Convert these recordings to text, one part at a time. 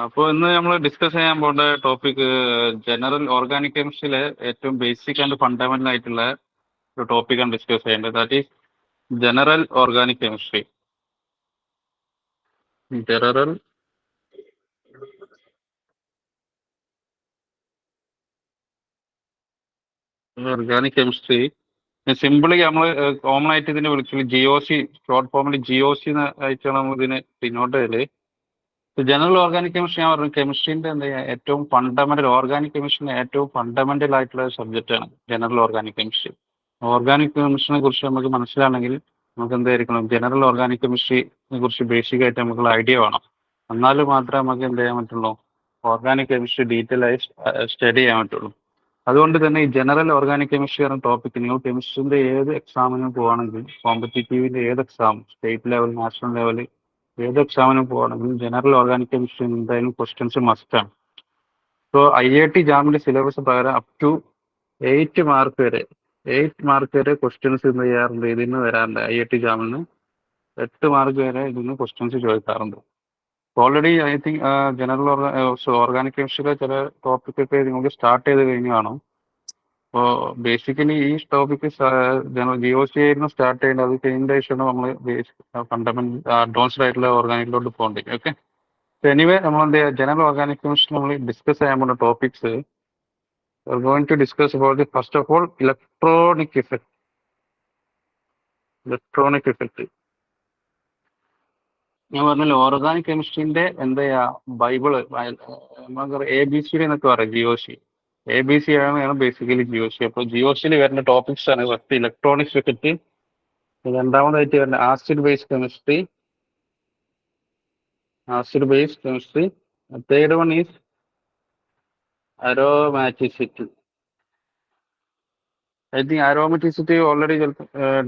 അപ്പോൾ ഇന്ന് നമ്മൾ ഡിസ്കസ് ചെയ്യാൻ പോകുന്ന ടോപ്പിക് ജനറൽ ഓർഗാനിക് കെമിസ്ട്രിയിലെ ഏറ്റവും ബേസിക് ആൻഡ് ഫണ്ടമെന്റൽ ആയിട്ടുള്ള ഒരു ടോപ്പിക്കാണ് ഡിസ്കസ് ചെയ്യേണ്ടത്. That is general organic chemistry. General organic chemistry simply നമ്മൾ കോമൺ ആയിട്ട് ഇതിനെ വിളിച്ചത് GOC, ഷോർട്ട് ഫോമിൽ GOC ആയിട്ടാണ് നമ്മൾ ഇതിനെ ഡിനോട്ട് ചെയ്യല്. ജനറൽ ഓർഗാനിക് കെമിസ്ട്രി ഞാൻ പറഞ്ഞു കെമിസ്ട്രീൻ്റെ എന്താ ഏറ്റവും ഫണ്ടമെന്റൽ, ഓർഗാനിക് കെമിസ്ട്രിന്റെ ഏറ്റവും ഫണ്ടമെന്റൽ ആയിട്ടുള്ള സബ്ജക്റ്റ് ആണ് ജനറൽ ഓർഗാനിക് കെമിസ്ട്രി. ഓർഗാനിക് കെമിസ്ട്രിനെ കുറിച്ച് നമുക്ക് മനസ്സിലാണെങ്കിൽ നമുക്ക് എന്തായിരിക്കണം, ജനറൽ ഓർഗാനിക് കെമിസ്ട്രിനെ കുറിച്ച് ബേസിക് ആയിട്ട് നമുക്കുള്ള ഐഡിയ വേണം. എന്നാൽ മാത്രമേ നമുക്ക് എന്ത് ചെയ്യാൻ പറ്റുള്ളൂ, ഓർഗാനിക് കെമിസ്ട്രി ഡീറ്റെയിൽ ആയി സ്റ്റഡി ചെയ്യാൻ പറ്റുള്ളൂ. അതുകൊണ്ട് തന്നെ ഈ ജനറൽ ഓർഗാനിക് കെമിസ്ട്രി എന്ന ടോപ്പിക് നിങ്ങൾ കെമിസ്ട്രിന്റെ ഏത് എക്സാമിനും പോവാണെങ്കിൽ, കോമ്പറ്റേറ്റീവിന്റെ ഏത് exam, state level, national level, ഏത് എക്സാമിനും പോവാണെങ്കിലും ജനറൽ ഓർഗാനിക് കെമിസ്ട്രി എന്തായാലും ക്വസ്റ്റ്യൻസ് മസ്റ്റാണ്. സോ IIT ജാമിന്റെ സിലബസ് പ്രകാരം അപ് ടു 8 മാർക്ക് വരെ ക്വസ്റ്റ്യൻസ് എന്ത് ചെയ്യാറുണ്ട്, ഇതിന് വരാറുണ്ട്. IIT ജാമിന് 8 മാർക്ക് വരെ ഇതിന് ക്വസ്റ്റ്യൻസ് ചോദിക്കാറുണ്ട്. Already I think general organic കെമിസ്ട്രിയിലെ ചില ടോപ്പിക് ഒക്കെ നിങ്ങൾക്ക് സ്റ്റാർട്ട് ചെയ്ത് കഴിഞ്ഞ് കാണും. അപ്പോൾ ബേസിക്കലി ഈ ടോപ്പിക്ക് GOC ആയിരുന്നു സ്റ്റാർട്ട് ചെയ്യേണ്ടത്. അത് കഴിഞ്ഞ ശേഷമാണ് നമ്മൾ ഫണ്ടമെന്റൽ അഡ്വാൻസ്ഡ് ആയിട്ടുള്ള ഓർഗാനിക്കിലോട്ട് പോകേണ്ടത്. ഓക്കെ, എനിവേ നമ്മൾ എന്ത് ചെയ്യുക, ജനറൽ ഓർഗാനിക് കെമിസ്ട്രി നമ്മൾ ഡിസ്കസ് ചെയ്യാൻ പോകുന്ന topics going to discuss about the first of all electronic effect. ഞാൻ പറഞ്ഞല്ലോ ഓർഗാനിക് കെമിസ്ട്രിന്റെ എന്താ ബൈബിള് ABC എന്നൊക്കെ പറയും. GOC ABC ആണ് ബേസിക്കലി GOC. അപ്പോൾ GOCയിൽ വരുന്ന ടോപ്പിക്സ് ആണ് ഫസ്റ്റ് ഇലക്ട്രോണിക് എഫക്റ്റ്, രണ്ടാമതായിട്ട് വരുന്ന acid base chemistry, third one is aromaticity. I think aromaticity already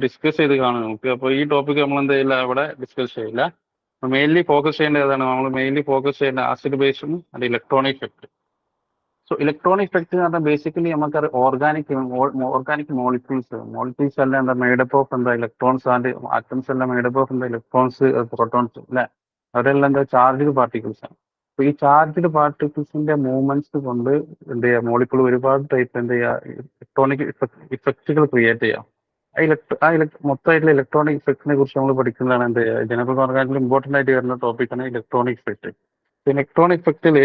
discuss ചെയ്ത് കാണും നമുക്ക്. അപ്പോൾ ഈ ടോപ്പിക് നമ്മൾ എന്താ ചെയ്യില്ല, അവിടെ ഡിസ്കസ് ചെയ്യില്ല. മെയിൻലി ഫോക്കസ് ചെയ്യേണ്ടത് ഏതാണ്, നമ്മൾ മെയിൻലി ഫോക്കസ് ചെയ്യേണ്ട ആസിഡ് ബേസും അത് electronic effect. So electronic effect എന്ന് പറഞ്ഞാൽ ബേസിക്കലി നമുക്കറിയാം ഓർഗാനിക് മോളിക്യൂൾസ് എല്ലാം എന്താ മെയ്ഡപ്പ് ഓഫ് എന്താ ഇലക്ട്രോൺസ് ആൻഡ് ആറ്റംസ് എല്ലാം മെയ്ഡപ്പ് ഓഫ് എന്താ ഇലക്ട്രോൺസ്, പ്രോട്ടോൺസ് അല്ലെ, അവരെല്ലാം എന്താ ചാർജ്ഡ് പാർട്ടിക്കിൾസ് ആണ്. അപ്പൊ ഈ ചാർജ്ഡ് പാർട്ടിക്കിൾസിന്റെ മൂവ്മെന്റ്സ് കൊണ്ട് എന്ത് ചെയ്യുക, മോളിക്യൂൾ ഒരുപാട് ടൈപ്പ് എന്ത് ചെയ്യുക ഇലക്ട്രോണിക് ഇഫക്റ്റുകൾ ക്രിയേറ്റ് ചെയ്യാം. മൊത്തമായിട്ടുള്ള ഇലക്ട്രോണിക് ഇഫക്റ്റിനെ കുറിച്ച് നമ്മൾ പഠിക്കുന്നതാണ് എന്ത് ചെയ്യുക, ജനറൽ ഓർഗാനിക്കിൽ ഇമ്പോർട്ടന്റ് ആയിട്ട് വരുന്ന ടോപ്പിക്കാണ് ഇലക്ട്രോണിക് ഇഫക്റ്റ്. ഇലക്ട്രോണിക് ഇഫക്റ്റില്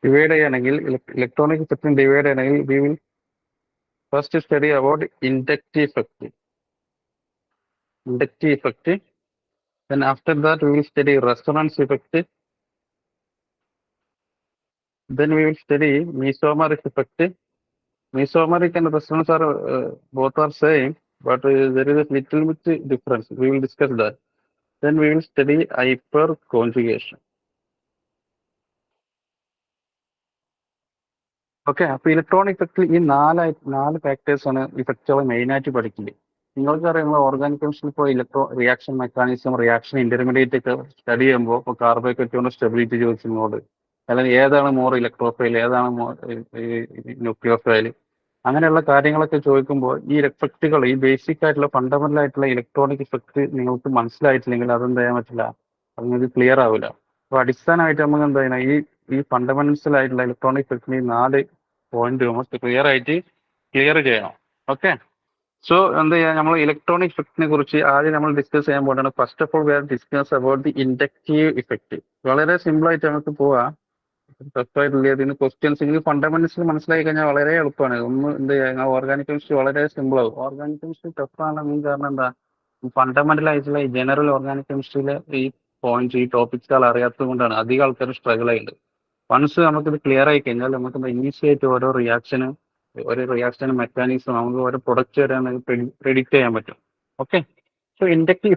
ഡിവൈഡ് ചെയ്യുകയാണെങ്കിൽ, ഇലക്ട്രോണിക് ഇഫക്റ്റിന് ഡിവൈഡ് ചെയ്യണമെങ്കിൽ we will first study about inductive effect. Then after that we will study resonance effect. Then we will study mesomeric effect. Mesomeric and resonance are both are same, but there is a little bit difference. We will discuss that. Then we will study hyperconjugation. Okay, അപ്പൊ electronic ഇഫക്റ്റിൽ ഈ നാല് factors ആണ് ഇഫക്റ്റുകൾ main ആയിട്ട് പഠിക്കുന്നത്. നിങ്ങൾക്കറിയാം നമ്മൾ organic chemistry ഇപ്പോൾ റിയാക്ഷൻ മെക്കാനിസം, റിയാക്ഷൻ ഇന്റർമീഡിയറ്റ് ഒക്കെ സ്റ്റഡി ചെയ്യുമ്പോൾ ഇപ്പോൾ കാർബോക്കേറ്റോൺ സ്റ്റെബിലിറ്റി ചോദിച്ചോട്, അല്ലെങ്കിൽ ഏതാണ് മോർ ഇലക്ട്രോഫൈൽ, ഏതാണ് ന്യൂക്ലിയോഫൈൽ, അങ്ങനെയുള്ള കാര്യങ്ങളൊക്കെ ചോദിക്കുമ്പോൾ ഈ ഇഫക്റ്റുകൾ, ഈ ബേസിക് ആയിട്ടുള്ള ഫണ്ടമെന്റൽ ആയിട്ടുള്ള ഇലക്ട്രോണിക് ഇഫക്റ്റ് നിങ്ങൾക്ക് മനസ്സിലായിട്ടില്ലെങ്കിൽ അതെന്ത് ചെയ്യാൻ പറ്റില്ല, അത് നിങ്ങൾക്ക് ക്ലിയർ ആവില്ല. അപ്പോൾ അടിസ്ഥാനമായിട്ട് നമുക്ക് എന്താ ചെയ്യണം, ഈ ഫണ്ടമെന്റൽസ് ആയിട്ടുള്ള ഇലക്ട്രോണിക് ഇഫക്റ്റിന് 4 പോയിന്റ് മസ്റ്റ് ക്ലിയർ ചെയ്യണം. ഓക്കെ, സോ എന്താ ചെയ്യുക, നമ്മൾ ഇലക്ട്രോണിക് ഇഫക്റ്റിനെ കുറിച്ച് ആദ്യം നമ്മൾ ഡിസ്കസ് ചെയ്യാൻ പോകുന്നത് first of all we are discuss about the inductive effect. വളരെ സിമ്പിൾ ആയിട്ട് നമുക്ക് പോവാം, ടഫായിട്ടില്ല. ഇതിന് ക്വസ്റ്റ്യൻസ് നിങ്ങൾക്ക് ഫണ്ടമെന്റൽസ് മനസ്സിലാക്കി കഴിഞ്ഞാൽ വളരെ എളുപ്പമാണ്. എന്ത് ചെയ്യുക, ഓർഗാനിക് കെമിസ്ട്രി വളരെ സിമ്പിൾ ആവും. ഓർഗാനിക് കെമിസ്ട്രി ടഫാണ് മീൻ കാരണം എന്താ, ഫണ്ടമെന്റൽ ആയിട്ടുള്ള ഈ ജനറൽ ഓർഗാനിക് കെമിസ്ട്രിയിലെ ഈ പോയിന്റ്സ്, ഈ ടോപ്പിക്സുകൾ അറിയാത്തത് കൊണ്ടാണ് അധികം ആൾക്കാർ സ്ട്രഗിൾ ചെയ്യുന്നത്. വൺസ് നമുക്കിത് ക്ലിയർ ആയി കഴിഞ്ഞാൽ നമുക്ക് ഈസി ആയിട്ട് ഓരോ റിയാക്ഷനും മെക്കാനിസം, നമുക്ക് ഓരോ പ്രൊഡക്റ്റ് വരെ പ്രെഡിക്റ്റ് ചെയ്യാൻ പറ്റും. ഓക്കെ, സോ ഇൻഡക്റ്റീവ്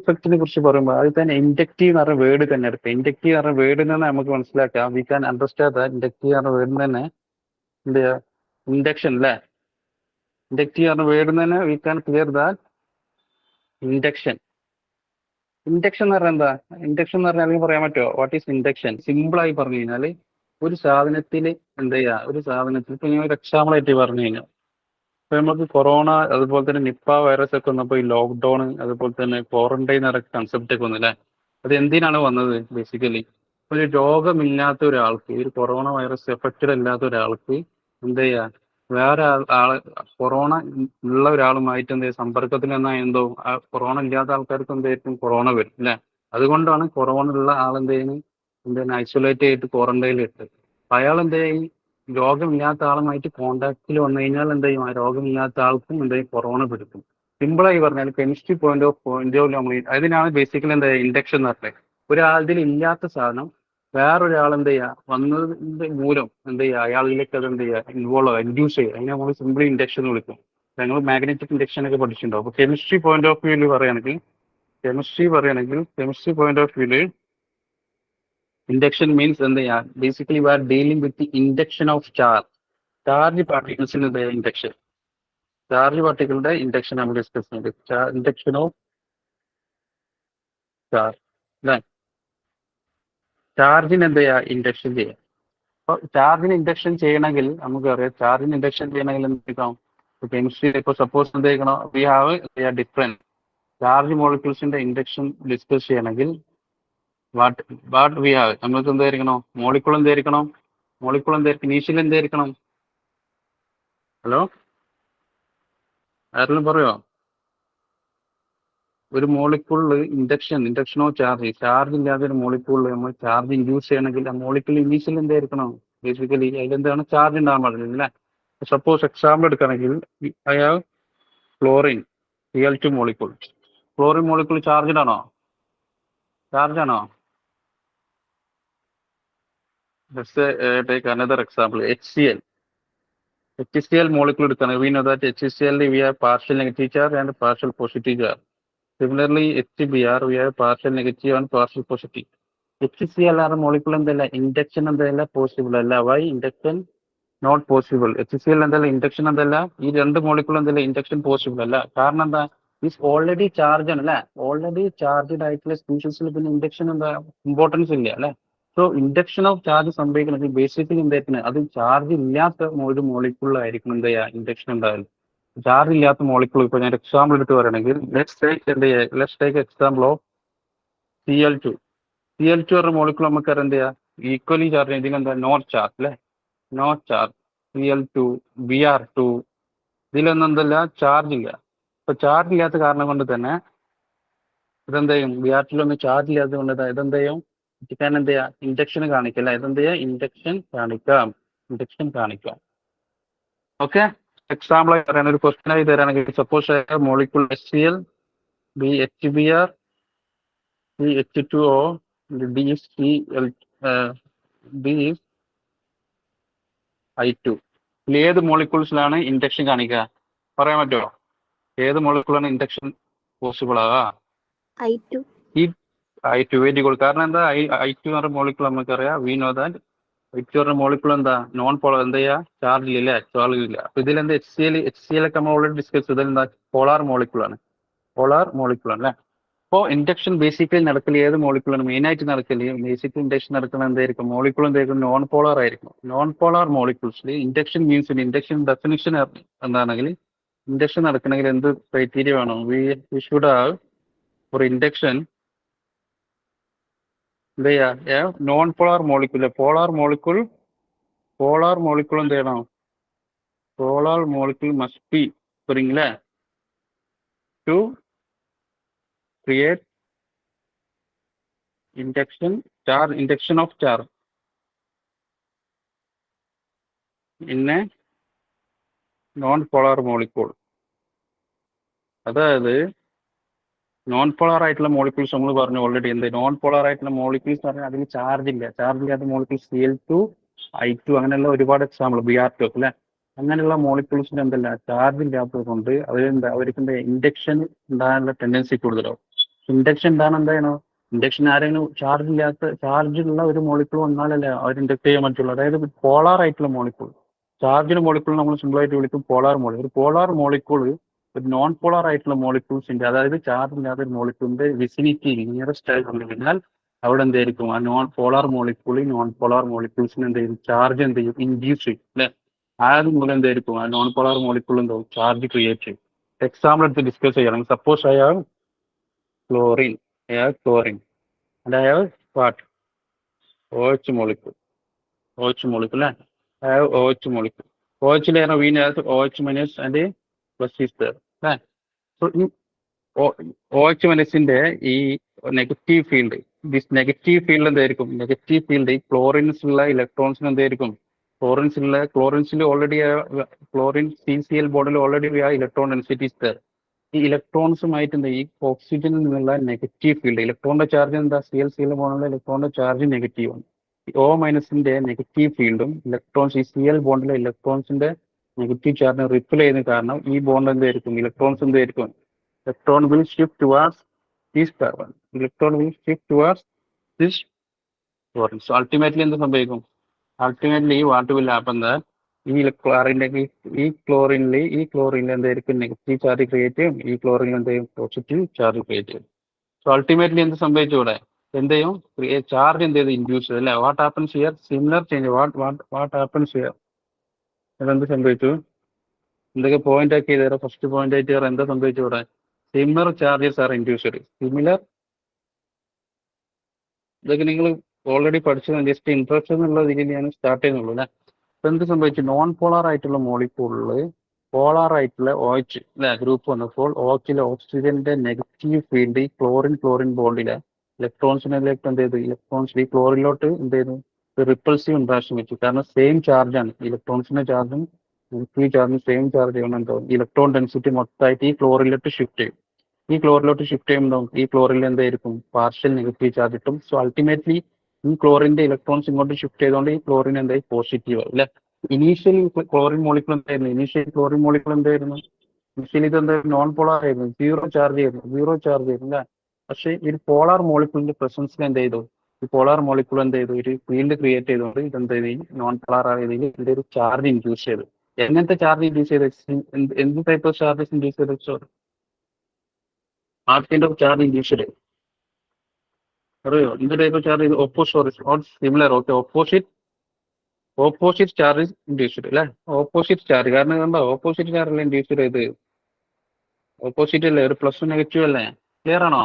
ഇഫക്റ്റിനെ കുറിച്ച് പറയുമ്പോൾ അത് തന്നെ ഇൻഡക്റ്റീവ് എന്ന് പറഞ്ഞ വേർഡ് തന്നെ എടുക്കുക. ഇൻഡക്റ്റീവ് എന്ന് പറഞ്ഞ വേർഡിൽ നിന്ന് നമുക്ക് മനസ്സിലാക്കാം, we can understand that inductive പറഞ്ഞ വേർഡിൽ തന്നെ എന്ത് ചെയ്യുക, ഇൻഡക്ഷൻ അല്ലേ, ഇൻഡക്റ്റീവ് പറഞ്ഞ വേർഡിൽ തന്നെ we can clear that induction എന്ന് പറഞ്ഞാൽ എന്താ, ഇൻഡക്ഷൻ എന്ന് പറഞ്ഞാൽ അല്ലെങ്കിൽ പറയാൻ പറ്റുമോ, വാട്ട് ഈസ് ഇൻഡക്ഷൻ? സിമ്പിൾ ആയി പറഞ്ഞു കഴിഞ്ഞാൽ ഒരു സാധനത്തിൽ എന്ത് ചെയ്യുക, ഒരു സാധനത്തിൽ ഇപ്പൊ ഞാൻ ഒരു എക്സാമ്പിൾ ആയിട്ട് പറഞ്ഞു കഴിഞ്ഞാൽ, ഇപ്പൊ നമുക്ക് കൊറോണ, അതുപോലെ തന്നെ നിപ്പ വൈറസ് ഒക്കെ വന്നപ്പോൾ ഈ ലോക്ക്ഡൌൺ, അതുപോലെ തന്നെ ക്വാറന്റൈൻ അടക്കം കൺസെപ്റ്റ് ഒക്കെ വന്നില്ലേ, അത് എന്തിനാണ് വന്നത്? ബേസിക്കലി ഒരു രോഗമില്ലാത്ത ഒരാൾക്ക്, ഒരു കൊറോണ വൈറസ് എഫക്റ്റഡ് അല്ലാത്ത ഒരാൾക്ക് എന്ത് ചെയ്യാ, വേറെ ആള് കൊറോണ ഉള്ള ഒരാളുമായിട്ട് എന്ത് സമ്പർക്കത്തിൽ എന്നാൽ എന്തോ ആ കൊറോണ ഇല്ലാത്ത ആൾക്കാർക്ക് എന്തായിരിക്കും കൊറോണ വരും അല്ലെ. അതുകൊണ്ടാണ് കൊറോണ ഉള്ള ആളെന്തേലും ഐസൊലേറ്റ് ചെയ്തിട്ട് ക്വാറന്റൈനിൽ ഇട്ട്. അയാൾ എന്ത് ചെയ്യും, രോഗമില്ലാത്ത ആളുമായിട്ട് കോണ്ടാക്റ്റിൽ വന്നു കഴിഞ്ഞാൽ എന്ത് ചെയ്യും, ആ രോഗമില്ലാത്ത ആൾക്കും എന്ത് ചെയ്യും, കൊറോണ പിടിക്കും. സിമ്പിളായി പറഞ്ഞാൽ കെമിസ്ട്രി പോയിന്റ് ഓഫ് നമ്മൾ അതിനാണ് ബേസിക്കലി എന്താ ഇൻഡക്ഷൻ എന്ന് പറഞ്ഞത്. ഒരാളിൽ ഇല്ലാത്ത സാധനം വേറൊരാൾ എന്ത് ചെയ്യുക വന്നതിന്റെ മൂലം എന്ത് ചെയ്യുക അയാളിലേക്ക് അത് എന്ത് ചെയ്യുക ഇൻവോൾവ് ഇൻഡ്യൂസ് ചെയ്യുക, അതിനെ നമ്മൾ സിംപിളി ഇൻഡക്ഷൻ എന്ന് വിളിക്കും. ഞങ്ങൾ മാഗ്നറ്റിക് ഇൻഡക്ഷൻ ഒക്കെ പഠിച്ചിട്ടുണ്ടാവും. അപ്പൊ കെമിസ്ട്രി പോയിന്റ് ഓഫ് വ്യൂല് പറയുകയാണെങ്കിൽ കെമിസ്ട്രി പോയിന്റ് ഓഫ് വ്യൂല് ഇൻഡക്ഷൻ മീൻസ് എന്ത് ചെയ്യുക, basically we are dealing with induction of charge പാർട്ടിക്കിൾസിന്റെ ഇൻഡക്ഷൻ. ചാർജ് പാർട്ടിക്കിളിന്റെ ഇൻഡക്ഷൻ നമ്മൾ ഡിസ്കസ് ചെയ്യുന്നത്, ഇൻഡക്ഷൻ ഓഫ് ചാർജ് അല്ലേ. ചാർജിന് എന്ത് ചെയ്യുക, ഇൻഡക്ഷൻ ചെയ്യുക. അപ്പോൾ ചാർജിന് ഇൻഡക്ഷൻ ചെയ്യണമെങ്കിൽ നമുക്കറിയാം, ചാർജിന് ഇൻഡക്ഷൻ ചെയ്യണമെങ്കിൽ എന്തെങ്കിലും കെമിസ്ട്രി ഇപ്പോൾ സപ്പോസ് എന്ത് ചെയ്യണം, വി ഹാവ് ഡിഫറെന്റ് ചാർജ് മോളിക്യൂൾസിന്റെ ഇൻഡക്ഷൻ ഡിസ്കസ് ചെയ്യണമെങ്കിൽ വാട്ട് വി ഹാവ്, നമുക്ക് എന്തായിരിക്കണം, മോളിക്കൂൾ എന്തായിരിക്കണം, ഇനീഷ്യൽ എന്തായിരിക്കണം. ഹലോ, ആരെങ്കിലും പറയോ, ഒരു മോളിക്കൂളിൽ ഇൻഡക്ഷനോ ചാർജ് ഇല്ലാതെ ഒരു മോളിക്കൂളിൽ നമ്മൾ ചാർജ് ഇൻഡ്യൂസ് ചെയ്യണമെങ്കിൽ ആ മോളിക്കൂൾ ഇനീഷ്യൽ എന്തായിരിക്കണം, ബേസിക്കലി അതിലെന്താണ് ചാർജ് ഉണ്ടാകാൻ പാടില്ല അല്ലേ. സപ്പോസ് എക്സാമ്പിൾ എടുക്കുകയാണെങ്കിൽ I have chlorine Cl2 molecule. Chlorine molecule charge ആണോ? Let's take another example, HCl molecule എടുക്കുകയാണെങ്കിൽ we know that HCl we have partial negative charge and partial positive charge. Similarly, HBr we have partial negative and partial positive. HCl ആണ് molecule എന്തല്ല induction എന്തല്ല possible അല്ല. Why induction not possible? HCl എന്തല്ല induction എന്തല്ല, ഈ രണ്ട് molecule എന്തല്ല induction possible അല്ല. കാരണം എന്താ, ഈസ് ഓൾറെഡി ചാർജ് ആണ് അല്ലെ. ഓൾറെഡി ചാർജ്ഡ് ആയിട്ടുള്ള സ്പീഷീസിൽ പിന്നെ ഇൻഡക്ഷൻ എന്താ ഇമ്പോർട്ടൻസ് ഇല്ല അല്ലെ. സോ ഇൻഡക്ഷൻ ഓഫ് ചാർജ് സംഭവിക്കുന്നത് ബേസിക്കലി എന്തായിരിക്കും, അത് ചാർജ് ഇല്ലാത്ത ഒരു മോളിക്കൂളിലായിരിക്കും എന്ത് ചെയ്യുക ഇൻഡക്ഷൻ ഉണ്ടാവില്ല. ചാർജ് ഇല്ലാത്ത മോളിക്കൂൾ ഇപ്പോൾ ഞാൻ എക്സാമ്പിൾ എടുത്ത് പറയുകയാണെങ്കിൽ let's take example of Cl2. Cl2 പറഞ്ഞ മോളിക്കൂൾ നമുക്കറിയാം എന്ത് ചെയ്യുക, ഈക്വലി ചാർജ് ഇതിലെന്താ നോട്ട് ചാർജ് അല്ലെ, നോട്ട് ചാർജ്. Cl2 Br2 ഇതിലൊന്നും എന്തല്ല ചാർജ് ഇല്ല. അപ്പൊ ചാർജ് ഇല്ലാത്ത കാരണം കൊണ്ട് തന്നെ ഇതെന്ത് ചെയ്യും, Br2ലൊന്നും ചാർജ് ഇല്ലാത്തത് കൊണ്ട് ഇതെന്ത് ചെയ്യും, ഞാൻ എന്ത് ചെയ്യാം ഇൻഡക്ഷൻ കാണിക്കില്ല. ഇതെന്ത് ചെയ്യാം ഇൻഡക്ഷൻ കാണിക്കാം. ഓക്കെ, എക്സാമ്പിൾ ആയി പറയാൻ ഒരു ക്വസ്റ്റൻ ആയി തരാണെങ്കിൽ suppose molecule HCl BHBr CH2O DCl DI2 ഏത് മോളിക്യൂൾസിലാണ് ഇൻഡക്ഷൻ കാണിക്കുക, പറയാൻ പറ്റുമോ? ഏത് മോളിക്കൂളാണ് ഇൻഡക്ഷൻ പോസിബിൾ ആകാ? I2 very good. കാരണം എന്താ, I2 എന്ന് പറഞ്ഞ മോളിക്കൂൾ നമുക്കറിയാം, വി നോ ദാറ്റ് I2 പറഞ്ഞ മോളിക്കൂൾ എന്താ നോൺ പോളർ, എന്താ ചെയ്യാ ചാർജ് ഇല്ല, ചാർജ് ഇല്ല. അപ്പൊ ഇതിലെന്താ HCl ഒക്കെ നമ്മൾ ഓൾറെഡി ഡിസ്കസ് ചെയ്ത്, ഇതിലെന്താ പോളാർ മോളിക്കൂൾ ആണ് അല്ലേ. അപ്പോൾ ഇൻഡക്ഷൻ ബേസിക്കലി നടക്കൽ ഏത് മോളിക്കൂളാണ് മെയിൻ ആയിട്ട് നടക്കല്, ബേസിക്കലി ഇൻഡക്ഷൻ നടക്കുന്നത് എന്തായിരിക്കും, മോളിക്കൂൾ എന്തായിരിക്കും നോൺ പോളാർ ആയിരിക്കും. നോൺ പോളാർ മോളിക്യൂൾസിൽ ഇൻഡക്ഷൻ മീൻസ് ഇൻഡക്ഷൻ ഡെഫിനിഷൻ എന്താണെങ്കിൽ, ഇൻഡക്ഷൻ നടക്കണമെങ്കിൽ എന്ത് ക്രൈറ്റീരിയ വേണം, we should have for induction എന്താ ചെയ്യാ non polar molecule. Polar molecule എന്ത് ചെയ്യണം, polar molecule must be spring അല്ലേ to create induction of charge in a non polar molecule. അതായത് നോൺ പോളാർ ആയിട്ടുള്ള മോളിക്യൂൾസ് നമ്മൾ പറഞ്ഞു ഓൾറെഡി, എന്ത് നോൺ പോളാർ ആയിട്ടുള്ള മോളിക്യൂൾസ് പറഞ്ഞാൽ അതിന് ചാർജ് ഇല്ലാത്ത മോളിക്യൂൾസ് Cl2 I2 അങ്ങനെയുള്ള ഒരുപാട് എക്സാമ്പിൾ Br2 അല്ലെ. അങ്ങനെയുള്ള മോളിക്യൂൾസിന് എന്തല്ല ചാർജ് ഇല്ലാത്തത് കൊണ്ട് അവർക്ക് ഇൻഡക്ഷൻ ഉണ്ടാകാനുള്ള ടെൻഡൻസി കൂടുതലാവും. ഇൻഡക്ഷൻ ഉണ്ടാകാൻ എന്താണോ, ഇൻഡക്ഷൻ ആരെങ്കിലും ചാർജുള്ള ഒരു മോളിക്യൂൾ വന്നാലല്ലേ അവർ ഇൻഡക്ട് ചെയ്യാൻ പറ്റുള്ളൂ. അതായത് പോളാർ ആയിട്ടുള്ള മോളിക്യൂൾ, ചാർജിന് മോളിക്യൂൾ നമ്മൾ സിമ്പിൾ ആയിട്ട് വിളിക്കും പോളാർ മോളിക്യൂൾ. ഒരു പോളാർ മോളിക്യൂൾ ഒരു നോൺ പോളാർ ആയിട്ടുള്ള മോളിക്യൂൾസിന്റെ, അതായത് ചാർജ് ഇല്ലാത്ത ഒരു മോളിക്യൂളിന്റെ വിസിനിറ്റി നിയറസ്റ്റ് ആയി വന്നു കഴിഞ്ഞാൽ അവിടെ എന്തായിരിക്കും, ആ നോൺ പോളാർ മോളിക്യൂൾസിന് എന്ത് ചെയ്യും, ചാർജ് എന്ത് ചെയ്യും ഇൻഡ്യൂസ് ചെയ്യും അല്ലെ. മൂലം എന്തായിരിക്കും, ആ നോൺ പോളാർ മോളിക്യൂൾ എന്താവും ചാർജ് ക്രിയേറ്റ് ചെയ്യും. എക്സാമ്പിൾ എടുത്ത് ഡിസ്കസ് ചെയ്യണം. Suppose I have chlorine and I have what, OH molecule. OH molecule. I have OH molecule. OH layer we have OH minus and a plus is there. So in OH minus in there, negative field. This negative field and there negative field, chlorine electrons and there chlorine already chlorine CCl bottle already we have electron density is there. ഈ ഇലക്ട്രോൺസുമായിട്ട് ഈ ഓക്സിജനിൽ നിന്നുള്ള negative field ഇലക്ട്രോണിന്റെ charge എന്താ CL ബോണ്ടിലുള്ള ഇലക്ട്രോണിന്റെ charge negative ആണ്. O മൈനസിന്റെ negative ഫീൽഡും electrons ഈ CL ബോണ്ടിലെ ഇലക്ട്രോൺസിന്റെ negative ചാർജിനെ റിപ്പിൾ ചെയ്യുന്ന കാരണം ഈ ബോണ്ട് എന്തായിരിക്കും ഇലക്ട്രോൺസ് എന്തായിരിക്കും electron will shift towards this carbon electron will shift towards this chlorine. So ultimately എന്ത് സംഭവിക്കും ultimately what will happen that ഈ ക്ലോറിനിൽ എന്തായിരിക്കും നെഗറ്റീവ് ചാർജ് ക്രിയേറ്റ് ചെയ്യും ഈ ക്ലോറിനിൽ എന്തെയും പോസിറ്റീവ് ചാർജ് ക്രിയേറ്റ് ചെയ്യും. സോ അൾട്ടിമേറ്റ്ലി എന്ത് സംഭവിച്ചു ഇവിടെ എന്തെയും ചാർജ് എന്ത് ചെയ്ത് ഇൻഡ്യൂസ് ചെയ്ത് അല്ലെ what happens here similar change what happens here ഇതെന്ത് സംഭവിച്ചു എന്തൊക്കെ പോയിന്റ് ആക്കി ചെയ്തേരാ ഫസ്റ്റ് പോയിന്റ് ആയിട്ട് എന്താ സംഭവിച്ചു ഇവിടെ similar charges are induced similar ഇതൊക്കെ നിങ്ങൾ ഓൾറെഡി പഠിച്ചത് ജസ്റ്റ് ഇൻട്രസ്റ്റ് എന്നുള്ള രീതിയിൽ ഞാൻ സ്റ്റാർട്ട് ചെയ്യുന്നുള്ളൂ അല്ലെ. അപ്പൊ എന്ത് സംഭവിച്ചു നോൺ പോളാർ ആയിട്ടുള്ള മോളിക്യൂളില് പോളാർ ആയിട്ടുള്ള OH അല്ലെ ഗ്രൂപ്പ് വന്നപ്പോൾ OHലെ ഓക്സിജന്റെ നെഗറ്റീവ് ഫീൽഡ് ഈ ക്ലോറിൻ ബോണ്ടിലെ ഇലക്ട്രോൺസിലേക്ക് എന്ത് ചെയ്തു ഇലക്ട്രോൺസ് ഈ ക്ലോറിനിലോട്ട് എന്ത് ചെയ്തു റിപ്പൾസീവ് ഇൻട്രാക്ഷൻ വെച്ചു കാരണം സെയിം ചാർജാണ് ഇലക്ട്രോൺസിന്റെ ചാർജും നെഗറ്റീവ് ചാർജും സെയിം ചാർജ് ചെയ്യണമെന്ന് തോന്നുന്നു ഇലക്ട്രോൺ ഡെൻസിറ്റി മൊത്തമായിട്ട് ഈ ക്ലോറിനിലോട്ട് ഷിഫ്റ്റ് ചെയ്യും ഈ ക്ലോറിലോട്ട് ഷിഫ്റ്റ് ചെയ്യുമ്പോൾ ഈ ക്ലോറിൽ എന്തായിരിക്കും പാർഷ്യൽ നെഗറ്റീവ് ചാർജ് കിട്ടും. സോ അൾട്ടിമേറ്റ്ലി ഈ ക്ലോറിന്റെ ഇലക്ട്രോൺസ് ഇങ്ങോട്ട് ഷിഫ്റ്റ് ചെയ്തുകൊണ്ട് ഈ ക്ലോറിൻ എന്തായി പോസിറ്റീവ് അല്ലെ. ഇനീഷ്യലി ക്ലോറിൻ മോളിക്കൂൾ എന്തായിരുന്നു ഇനീഷ്യലി ഇത് എന്തായിരുന്നു നോൺ പോളാർ ആയിരുന്നു സീറോ ചാർജ് ആയിരുന്നു അല്ലെ. പക്ഷേ ഈ പോളാർ മോളിക്കൂളിന്റെ പ്രസൻസിൽ എന്ത് ചെയ്തു ഈ പോളാർ മോളിക്കൂൾ എന്ത് ചെയ്തു ഒരു ഫീൽഡ് ക്രിയേറ്റ് ചെയ്തുകൊണ്ട് ഇതെന്ത് ചെയ്തു നോൺ പോളാർ ആയതിൽ ഇതിന്റെ ഒരു ചാർജ് ഇൻഡ്യൂസ് ചെയ്തു. എങ്ങനത്തെ ചാർജ് ഇൻഡ്യൂസ് ചെയ്ത് എന്ത് ടൈപ്പ് ഓഫ് ചാർജസ് ഇൻഡ്യൂസ് ചെയ്ത് kind of charge induced അറിയോ എന്ത് type of charge opposite similar okay opposite charge induced അല്ലെ ഓപ്പോസിറ്റ് ചാർജ് കാരണം എന്താ ഓപ്പോസിറ്റ് ചാർജ് അല്ലേ ഇൻഡ്യൂസ് ചെയ്ത് ഓപ്പോസിറ്റ് അല്ലേ ഒരു പ്ലസ് നെഗറ്റീവ് അല്ലേ ക്ലിയർ ആണോ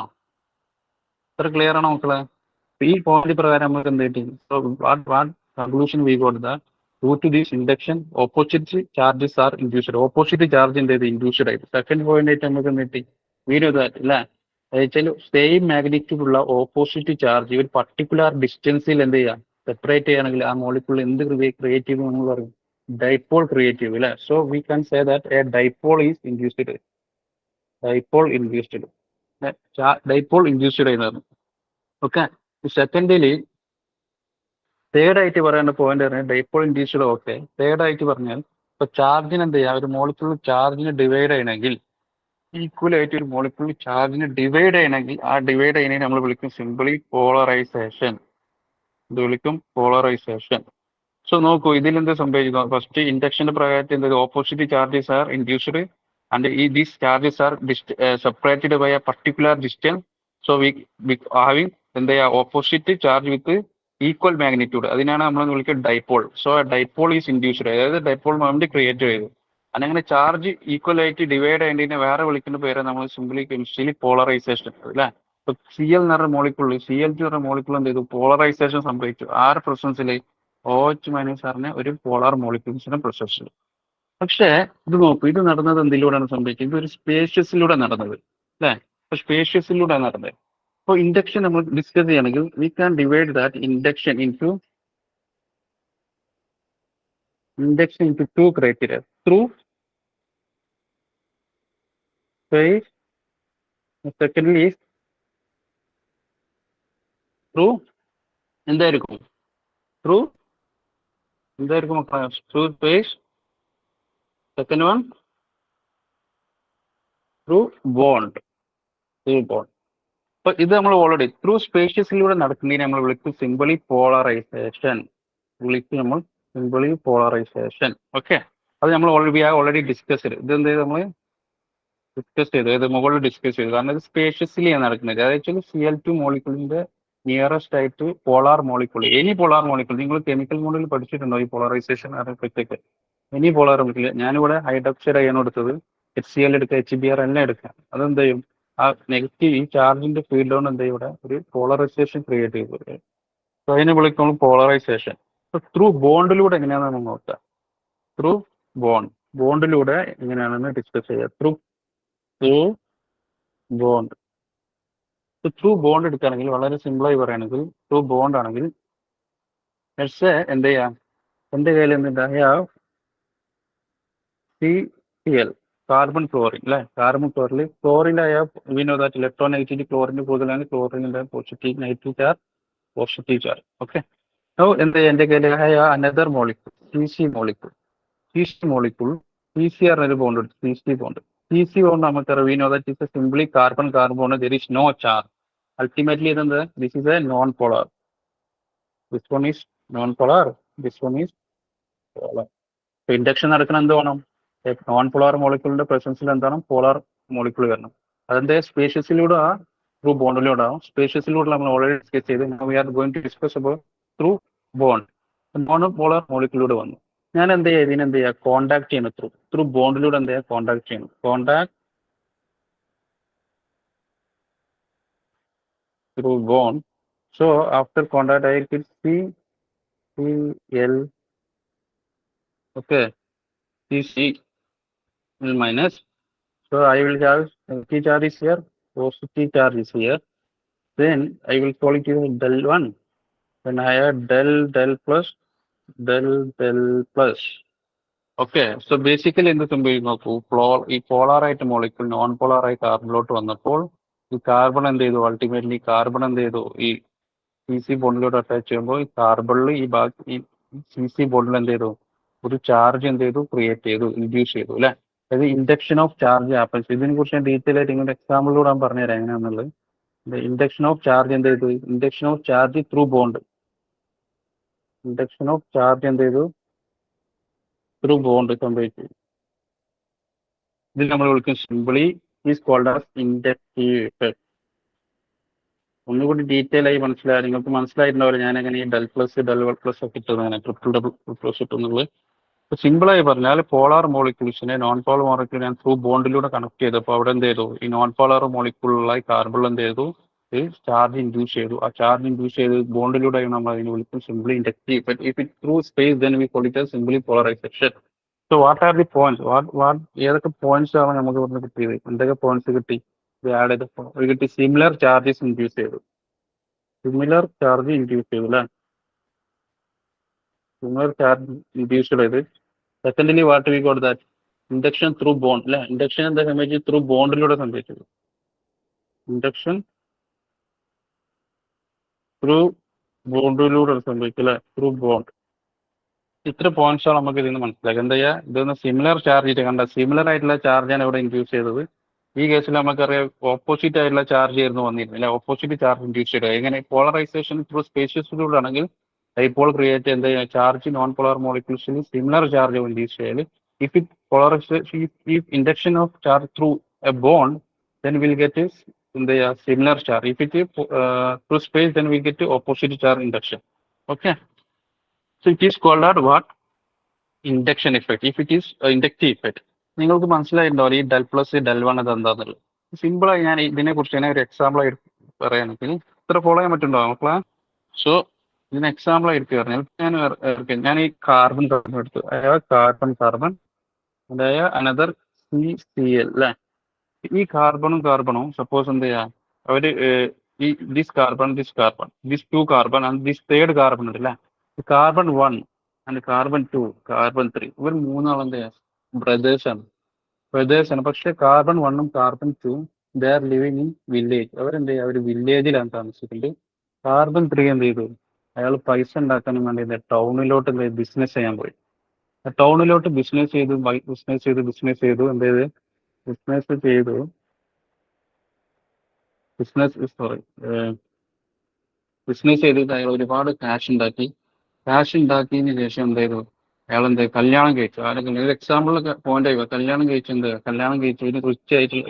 ഇത്ര ക്ലിയർ ആണോ മക്കളെ ഈ പോയിന്റ് പ്രകാരം നമുക്ക് എന്ത് കിട്ടി what conclusion V got that due to this induction opposite charges are induced opposite charge എന്ത് ചെയ്ത് ഇൻഡ്യൂസ്ഡ് ആയിട്ട് സെക്കൻഡ് പോയിന്റ് ആയിട്ട് നമുക്ക് എന്ത് കിട്ടി വീഡിയോ അല്ലേ വെച്ചാൽ സെയിം മാഗ്നിറ്റ്യൂഡ് ഉള്ള ഓപ്പോസിറ്റ് ചാർജ് ഒരു പർട്ടിക്കുലർ ഡിസ്റ്റൻസിൽ എന്ത് ചെയ്യാം സെപ്പറേറ്റ് ചെയ്യുകയാണെങ്കിൽ ആ മോളിക്യൂൾ എന്ത് ക്രിയേറ്റ് ചെയ്യും എന്ന് പറയും ഡൈപോൾ ക്രിയേറ്റ് ചെയ്യും അല്ലെ. So we can say that A dipole is induced dipole induced ചെയ്യുന്നതാണ്. ഓക്കെ സെക്കൻഡില് തേർഡ് ആയിട്ട് പറയേണ്ട പോയിന്റ് പറഞ്ഞാൽ ഡൈപോൾ ഇൻഡ്യൂസ്ഡ് ഓക്കെ തേർഡ് ആയിട്ട് പറഞ്ഞാൽ ഇപ്പൊ ചാർജിന് എന്ത് ചെയ്യാം ഒരു മോളിക്യൂൾ ചാർജിന് ഡിവൈഡ് ചെയ്യണമെങ്കിൽ ഈക്വൽ ആയിട്ട് ഒരു മോളിക്യൂൾ ചാർജിന് ഡിവൈഡ് ചെയ്യണമെങ്കിൽ ആ ഡിവൈഡ് ചെയ്യുന്നതിന് നമ്മൾ വിളിക്കും സിംപിളി പോളറൈസേഷൻ ഇത് വിളിക്കും പോളറൈസേഷൻ. സോ നോക്കൂ ഇതിൽ എന്ത് സംഭവിക്കുന്നു ഫസ്റ്റ് ഇൻഡക്ഷന്റെ പ്രകാരത്തിൽ എന്ത് opposite charges are induced and ഈ these charges are separated by a particular distance. So we having എന്ത് ചെയ്യാ opposite charge with equal magnitude അതിനാണ് നമ്മൾ വിളിക്കുക dipole. So dipole is induced അതായത് ഡൈപോൾ മൊമെന്റ് ക്രിയേറ്റ് ചെയ്തു അങ്ങനെ ചാർജ് ഈക്വൽ ആയിട്ട് ഡിവൈഡ് ചെയ്യേണ്ടതിനെ വേറെ വിളിക്കുന്ന പേര് നമ്മൾ സിംപിളി കെമിസ്ട്രിയിൽ പോളറൈസേഷൻ അല്ലേ. ഇപ്പൊ CL എന്ന് പറഞ്ഞ മോളിക്കൂൾ CL2 പറഞ്ഞ മോളിക്കൂൾ എന്ത് ചെയ്തു പോളറൈസേഷൻ സംഭവിച്ചു ആറ് പ്രസൻസിൽ OH മൈനസ് പറഞ്ഞ ഒരു പോളാർ മോളിക്യൂൾസിന്റെ പ്രൊസസ്സിൽ. പക്ഷേ ഇത് നോക്കൂ ഇത് നടന്നത് എന്തിലൂടെയാണ് സംഭവിച്ചത് ഇത് ഒരു സ്പേഷ്യസിലൂടെ നടന്നത് അല്ലേ. അപ്പൊ സ്പേഷ്യസിലൂടെ നടന്നത് അപ്പോൾ ഇൻഡക്ഷൻ നമ്മൾ ഡിസ്കസ് ചെയ്യണമെങ്കിൽ we can divide that induction into two criteria through phase secondly is through എന്തായിരിക്കും through എന്തായിരിക്കും through phase second one through bond അപ്പൊ ഇത് നമ്മൾ ഓൾറെഡി ത്രൂ സ്പേഷ്യസിലൂടെ നടക്കുന്നതിന് നമ്മൾ വിളിക്കും സിംപിളി പോളറൈസേഷൻ ഓക്കെ. അത് നമ്മൾ ഓൾറെഡി ഡിസ്കസ് ചെയ്തു ഇത് എന്ത് ചെയ്തു നമ്മൾ ഡിസ്കസ് ചെയ്തു ഇത് മുകളിൽ ഡിസ്കസ് ചെയ്തു കാരണം ഇത് സ്പേഷ്യസിലാണ് നടക്കുന്നത് അതായത് CL2 മോളിക്യൂളിന്റെ നിയറസ്റ്റ് ആയിട്ട് polar molecule any polar molecule നിങ്ങൾ കെമിക്കൽ മോഡലിൽ പഠിച്ചിട്ടുണ്ടോ ഈ പോളറൈസേഷൻ അറിയപ്പോഴത്തേക്ക് എനി പോളാർ മോളിക്യൂൾ ഞാനിവിടെ ഹൈഡ്രോക്സൈഡ് അയാണ് എടുത്തത് HCl എടുക്കുക HBr എല്ലാം എടുക്കുക അതെന്ത് ചെയ്യും ആ നെഗറ്റീവ് ഈ ചാർജിന്റെ ഫീൽഡ് കൊണ്ട് എന്ത് ചെയ്യും ഇവിടെ ഒരു പോളറൈസേഷൻ ക്രിയേറ്റ് ചെയ്തു സോ അതിനെ വിളിക്കുമ്പോൾ പോളറൈസേഷൻ. ത്രൂ ബോണ്ടിലൂടെ എങ്ങനെയാണെന്ന് നോക്കാം. ത്രൂ ബോണ്ടിലൂടെ എങ്ങനെയാണെന്ന് ഡിസ്കസ് ചെയ്യുക. Through bond. ത്രൂ ബോണ്ട് എടുക്കുകയാണെങ്കിൽ വളരെ സിമ്പിളായി പറയുകയാണെങ്കിൽ ത്രൂ ബോണ്ട് ആണെങ്കിൽ എന്ത് ചെയ്യാം, എന്റെ കയ്യിൽ എന്തുണ്ട്, CCl കാർബൺ ക്ലോറിൻ അല്ലെ. കാർബൺ ക്ലോറിൻ ക്ലോറിനായ വിനോദാറ്റ് ഇലക്ട്രോനെഗറ്റിവിറ്റി ക്ലോറിന് കൂടുതലാണ്. ക്ലോറിൻ്റെ positive negative charge, positive charge. Okay. എന്ത് ചെയ്യാം, എന്റെ കയ്യിൽ another molecule CC molecule. CC പറഞ്ഞൊരു ബോണ്ട് ഉണ്ട്, CC ബോണ്ട്. CC ബോണ്ട് നമുക്കറിയാം we know that is simply carbon carbon, there is no charge. Ultimately ഇതെന്ത്, this is a non polar. This one is non polar, this one is polar. Induction നടക്കണം എന്ത് വേണം, non polar മോളിക്യൂളിന്റെ പ്രസൻസിൽ എന്താണ്, polar molecule വരണം. അതിന്റെ സ്പേഷ്യസിലൂടെ through ബോണ്ടിലൂടെ ആവും. സ്പേഷ്യസിലൂടെ നമ്മൾ ഓൾറെഡി ഡിസ്കസ് ചെയ്ത്. We are going to discuss about through bond. Non polar മോളിക്യൂളിലൂടെ വന്നു. ഞാൻ എന്ത് ചെയ്യുക, ഇതിനെന്ത് ചെയ്യുക, കോണ്ടാക്ട് ചെയ്യണം. ത്രൂ ബോണ്ടിലൂടെ എന്ത് ചെയ്യുക, കോണ്ടാക്ട് ചെയ്യണം. Contact through bond. So after contact I will CCl, okay, CCl minus. So I will have empty charge is here, positive charge is here. Then I will call it del 1. Then I have del plus, del plus. Okay. So basically എന്ത് സംഭവിക്കും നോക്കൂ, ഈ പോളാറായിട്ട് molecule non പോളാറായി കാർബണിലോട്ട് വന്നപ്പോൾ ഈ carbon എന്ത് ചെയ്തു, ultimately carbon എന്ത് ചെയ്തു, ഈ CC ബോണ്ടിലോട്ട് അറ്റാച്ച് ചെയ്യുമ്പോൾ ഈ കാർബണിൽ ഈ CC ബോണ്ടിൽ എന്ത് ചെയ്തു, ഒരു ചാർജ് എന്ത് ചെയ്തു, ക്രിയേറ്റ് ചെയ്തു, ഇൻഡ്യൂസ് ചെയ്തു അല്ലെ. അതായത് ഇൻഡക്ഷൻ ഓഫ് ചാർജ് ആപ്പൻസ്. ഇതിനെ കുറിച്ച് ഞാൻ ഡീറ്റെയിൽ ആയിട്ട് ഇങ്ങനെ എക്സാമ്പിളിലൂടെ ഞാൻ പറഞ്ഞുതരാം എങ്ങനെയാണെന്നുള്ളത്. ഇൻഡക്ഷൻ ഓഫ് ചാർജ് എന്ത് ചെയ്തു, induction of charge through bond. Induction of charge എന്ത് ചെയ്തു, ത്രൂ ബോണ്ട് സംഭവിച്ചു. ഇതിൽ നമ്മൾ വിളിക്കും simply is called as inductive effect. ഒന്നുകൂടി ഡീറ്റെയിൽ ആയി മനസ്സിലായി, നിങ്ങൾക്ക് മനസ്സിലായിട്ടുണ്ടാവില്ല ഞാൻ എങ്ങനെ ഈ ഡെൽ പ്ലസ് ഒക്കെ ഇട്ടത്, ട്രിപ്പിൾ ഡബിൾ പ്ലസ് ഇട്ടുന്നുള്ളത്. സിമ്പിളായി പറഞ്ഞാൽ പോളാർ മോളിക്യൂൾസിനെ നോൺ പോളാർ മോളിക്യൂൾ ഞാൻ ത്രൂ ബോണ്ടിലൂടെ കണക്ട് ചെയ്തപ്പോൾ അവിടെ എന്ത് ചെയ്തു, ഈ നോൺ പോളാർ മോളിക്യൂളായി കാർബൺ എന്ത് ചെയ്തു, ഈ ചാർജ് ഇൻഡ്യൂസ് ചെയ്തു. ആ ചാർജ് ഇൻഡ്യൂസ് ചെയ്ത് ബോണ്ടിലൂടെ നമ്മൾ അതിനെ വിളിക്കും simply inductive effect. If it through space then we call it as simply polarisation. So what are the points, ഏതൊക്കെ പോയിന്റ്സ് ആണ് നമുക്ക് ഇവിടുന്ന് കിട്ടിയത്, എന്തൊക്കെ പോയിന്റ്സ് കിട്ടി, ഇത് ആഡ് ചെയ്തപ്പോൾ കിട്ടി. സിമിലർ ചാർജസ് ഇൻഡ്യൂസ് ചെയ്തു, സിമിലർ ചാർജ് ഇൻഡ്യൂസ് ചെയ്തു അല്ലെ. സിമിലർ ചാർജ് ഇൻഡ്യൂസ് ചെയ്ത്. Secondly what we got that induction through bond അല്ലെ. ഇൻഡക്ഷൻ എന്താ സംഭവിച്ചത്, ത്രൂ ബോണ്ടിലൂടെ സംഭവിച്ചത്. ഇൻഡക്ഷൻ ത്രൂ ബോണ്ടിലൂടെ സംഭവിക്കും അല്ലെ, ത്രൂ ബോണ്ട്. ഇത്ര പോയിന്റ്സാണ് നമുക്ക് ഇതിൽ നിന്ന് മനസ്സിലാക്കുക. എന്താ ചെയ്യുക, ഇതൊന്ന് സിമിലർ ചാർജ് ചെയ്ത് കണ്ട സിമിലർ ആയിട്ടുള്ള ചാർജാണ് ഇവിടെ ഇൻഡ്യൂസ് ചെയ്തത്. ഈ കേസിൽ നമുക്കറിയാം ഓപ്പോസിറ്റ് ആയിട്ടുള്ള ചാർജ് ആയിരുന്നു വന്നിരുന്നത് അല്ലെ, ഓപ്പോസിറ്റ് ചാർജ് ഇൻഡ്യൂസ് ചെയ്തത്. എങ്ങനെ, പോളറൈസേഷൻ ത്രൂ സ്പേഷ്യസിലൂടെ ആണെങ്കിൽ ഡൈപോൾ ക്രിയേറ്റ് എന്താ ചെയ്യുക, ചാർജ് നോൺ പോളാർ മോളിക്യൂൾസിൽ സിമിലർ ചാർജ് ഇൻഡ്യൂസ് ചെയ്യൽ. If it polarization, if induction of charge through a bond then we'll get is in the similar charge. If it is through space, then we get to opposite charge induction. Okay. So it is called out what, induction effect. If it is inductive effect, നിങ്ങൾക്ക് മനസ്സിലായിട്ടുണ്ടോ ഈ del plus del one അത് എന്താണെന്നുള്ളത്. സിമ്പിളായി ഞാൻ ഇതിനെ കുറിച്ച് തന്നെ ഒരു എക്സാമ്പിൾ ആയിട്ട് പറയുകയാണെങ്കിൽ ഇത്ര ഫോളോ ചെയ്യാൻ പറ്റുന്നുണ്ടോ മക്കളെ. സോ ഇതിന് എക്സാമ്പിൾ ആയിട്ട് പറഞ്ഞാൽ ഞാൻ ഈ കാർബൺ എടുത്തു, അതായത് കാർബൺ അതായത് അനദർ CCl അല്ലെ. ഈ കാർബണും സപ്പോസ് എന്ത് ചെയ്യാം, അവര് ഈ this carbon this two carbon and this third carbon ഉണ്ട് അല്ലെ. കാർബൺ 1 ആൻഡ് കാർബൺ 2 കാർബൺ 3 ഇവർ മൂന്നാളും എന്ത് ചെയ്യാം, ബ്രദേഴ്സ് ആണ്. പക്ഷെ കാർബൺ 1ഉം carbon 2 they are living in village. അവരെന്ത് ചെയ്യുക, അവർ വില്ലേജിലാണ് താമസിക്കുന്നത്. കാർബൺ 3 എന്ത് ചെയ്തു, അയാൾ പൈസ ഉണ്ടാക്കാനും വേണ്ടി ടൗണിലോട്ട് ബിസിനസ് ചെയ്യാൻ പോയി. ടൗണിലോട്ട് ബിസിനസ് ചെയ്തു എന്ത് ചെയ്ത് ബിസിനസ് ചെയ്തിട്ട് അയാൾ ഒരുപാട് ക്യാഷ് ഉണ്ടാക്കിയതിന് ശേഷം എന്ത് ചെയ്തു, അയാൾ കല്യാണം കഴിച്ചു. ആരൊക്കെ ഒരു എക്സാമ്പിൾ പോയിന്റ് ആയി, കല്യാണം കഴിച്ചു ഒരു റിച്ച് ആയിട്ടുള്ള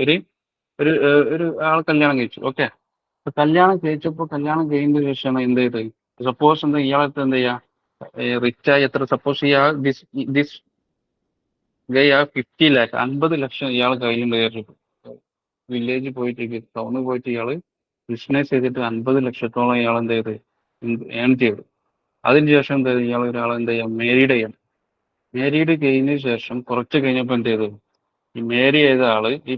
ഒരു ആൾ കല്യാണം കഴിച്ചു. ഓക്കെ. കല്യാണം കഴിഞ്ഞതിന് ശേഷം എന്ത് ചെയ്ത്, സപ്പോസ് ഇയാളത്തെ എന്ത് ചെയ്യാ, റിച്ചായി എത്ര, സപ്പോസ് ഇയാൾ ദിസ് ഗൈ 50 lakh 50 ലക്ഷം ഇയാൾ കയ്യിലുണ്ട്. വില്ലേജിൽ പോയിട്ട് ടൗണിൽ പോയിട്ട് ഇയാള് ബിസിനസ് ചെയ്തിട്ട് 50 ലക്ഷത്തോളം ഇയാൾ എന്ത് ചെയ്ത് ഏൺ ചെയ്തു. അതിനുശേഷം എന്ത് ചെയ്തു, ഇയാൾ ഒരാളെ എന്ത് ചെയ്യാം, മേരീഡ് ചെയ്യണം. മേരീഡ് കഴിഞ്ഞതിന് ശേഷം കുറച്ച് കഴിഞ്ഞപ്പോൾ എന്ത് ചെയ്തു, ഈ മേരി ചെയ്ത ആള് ഈ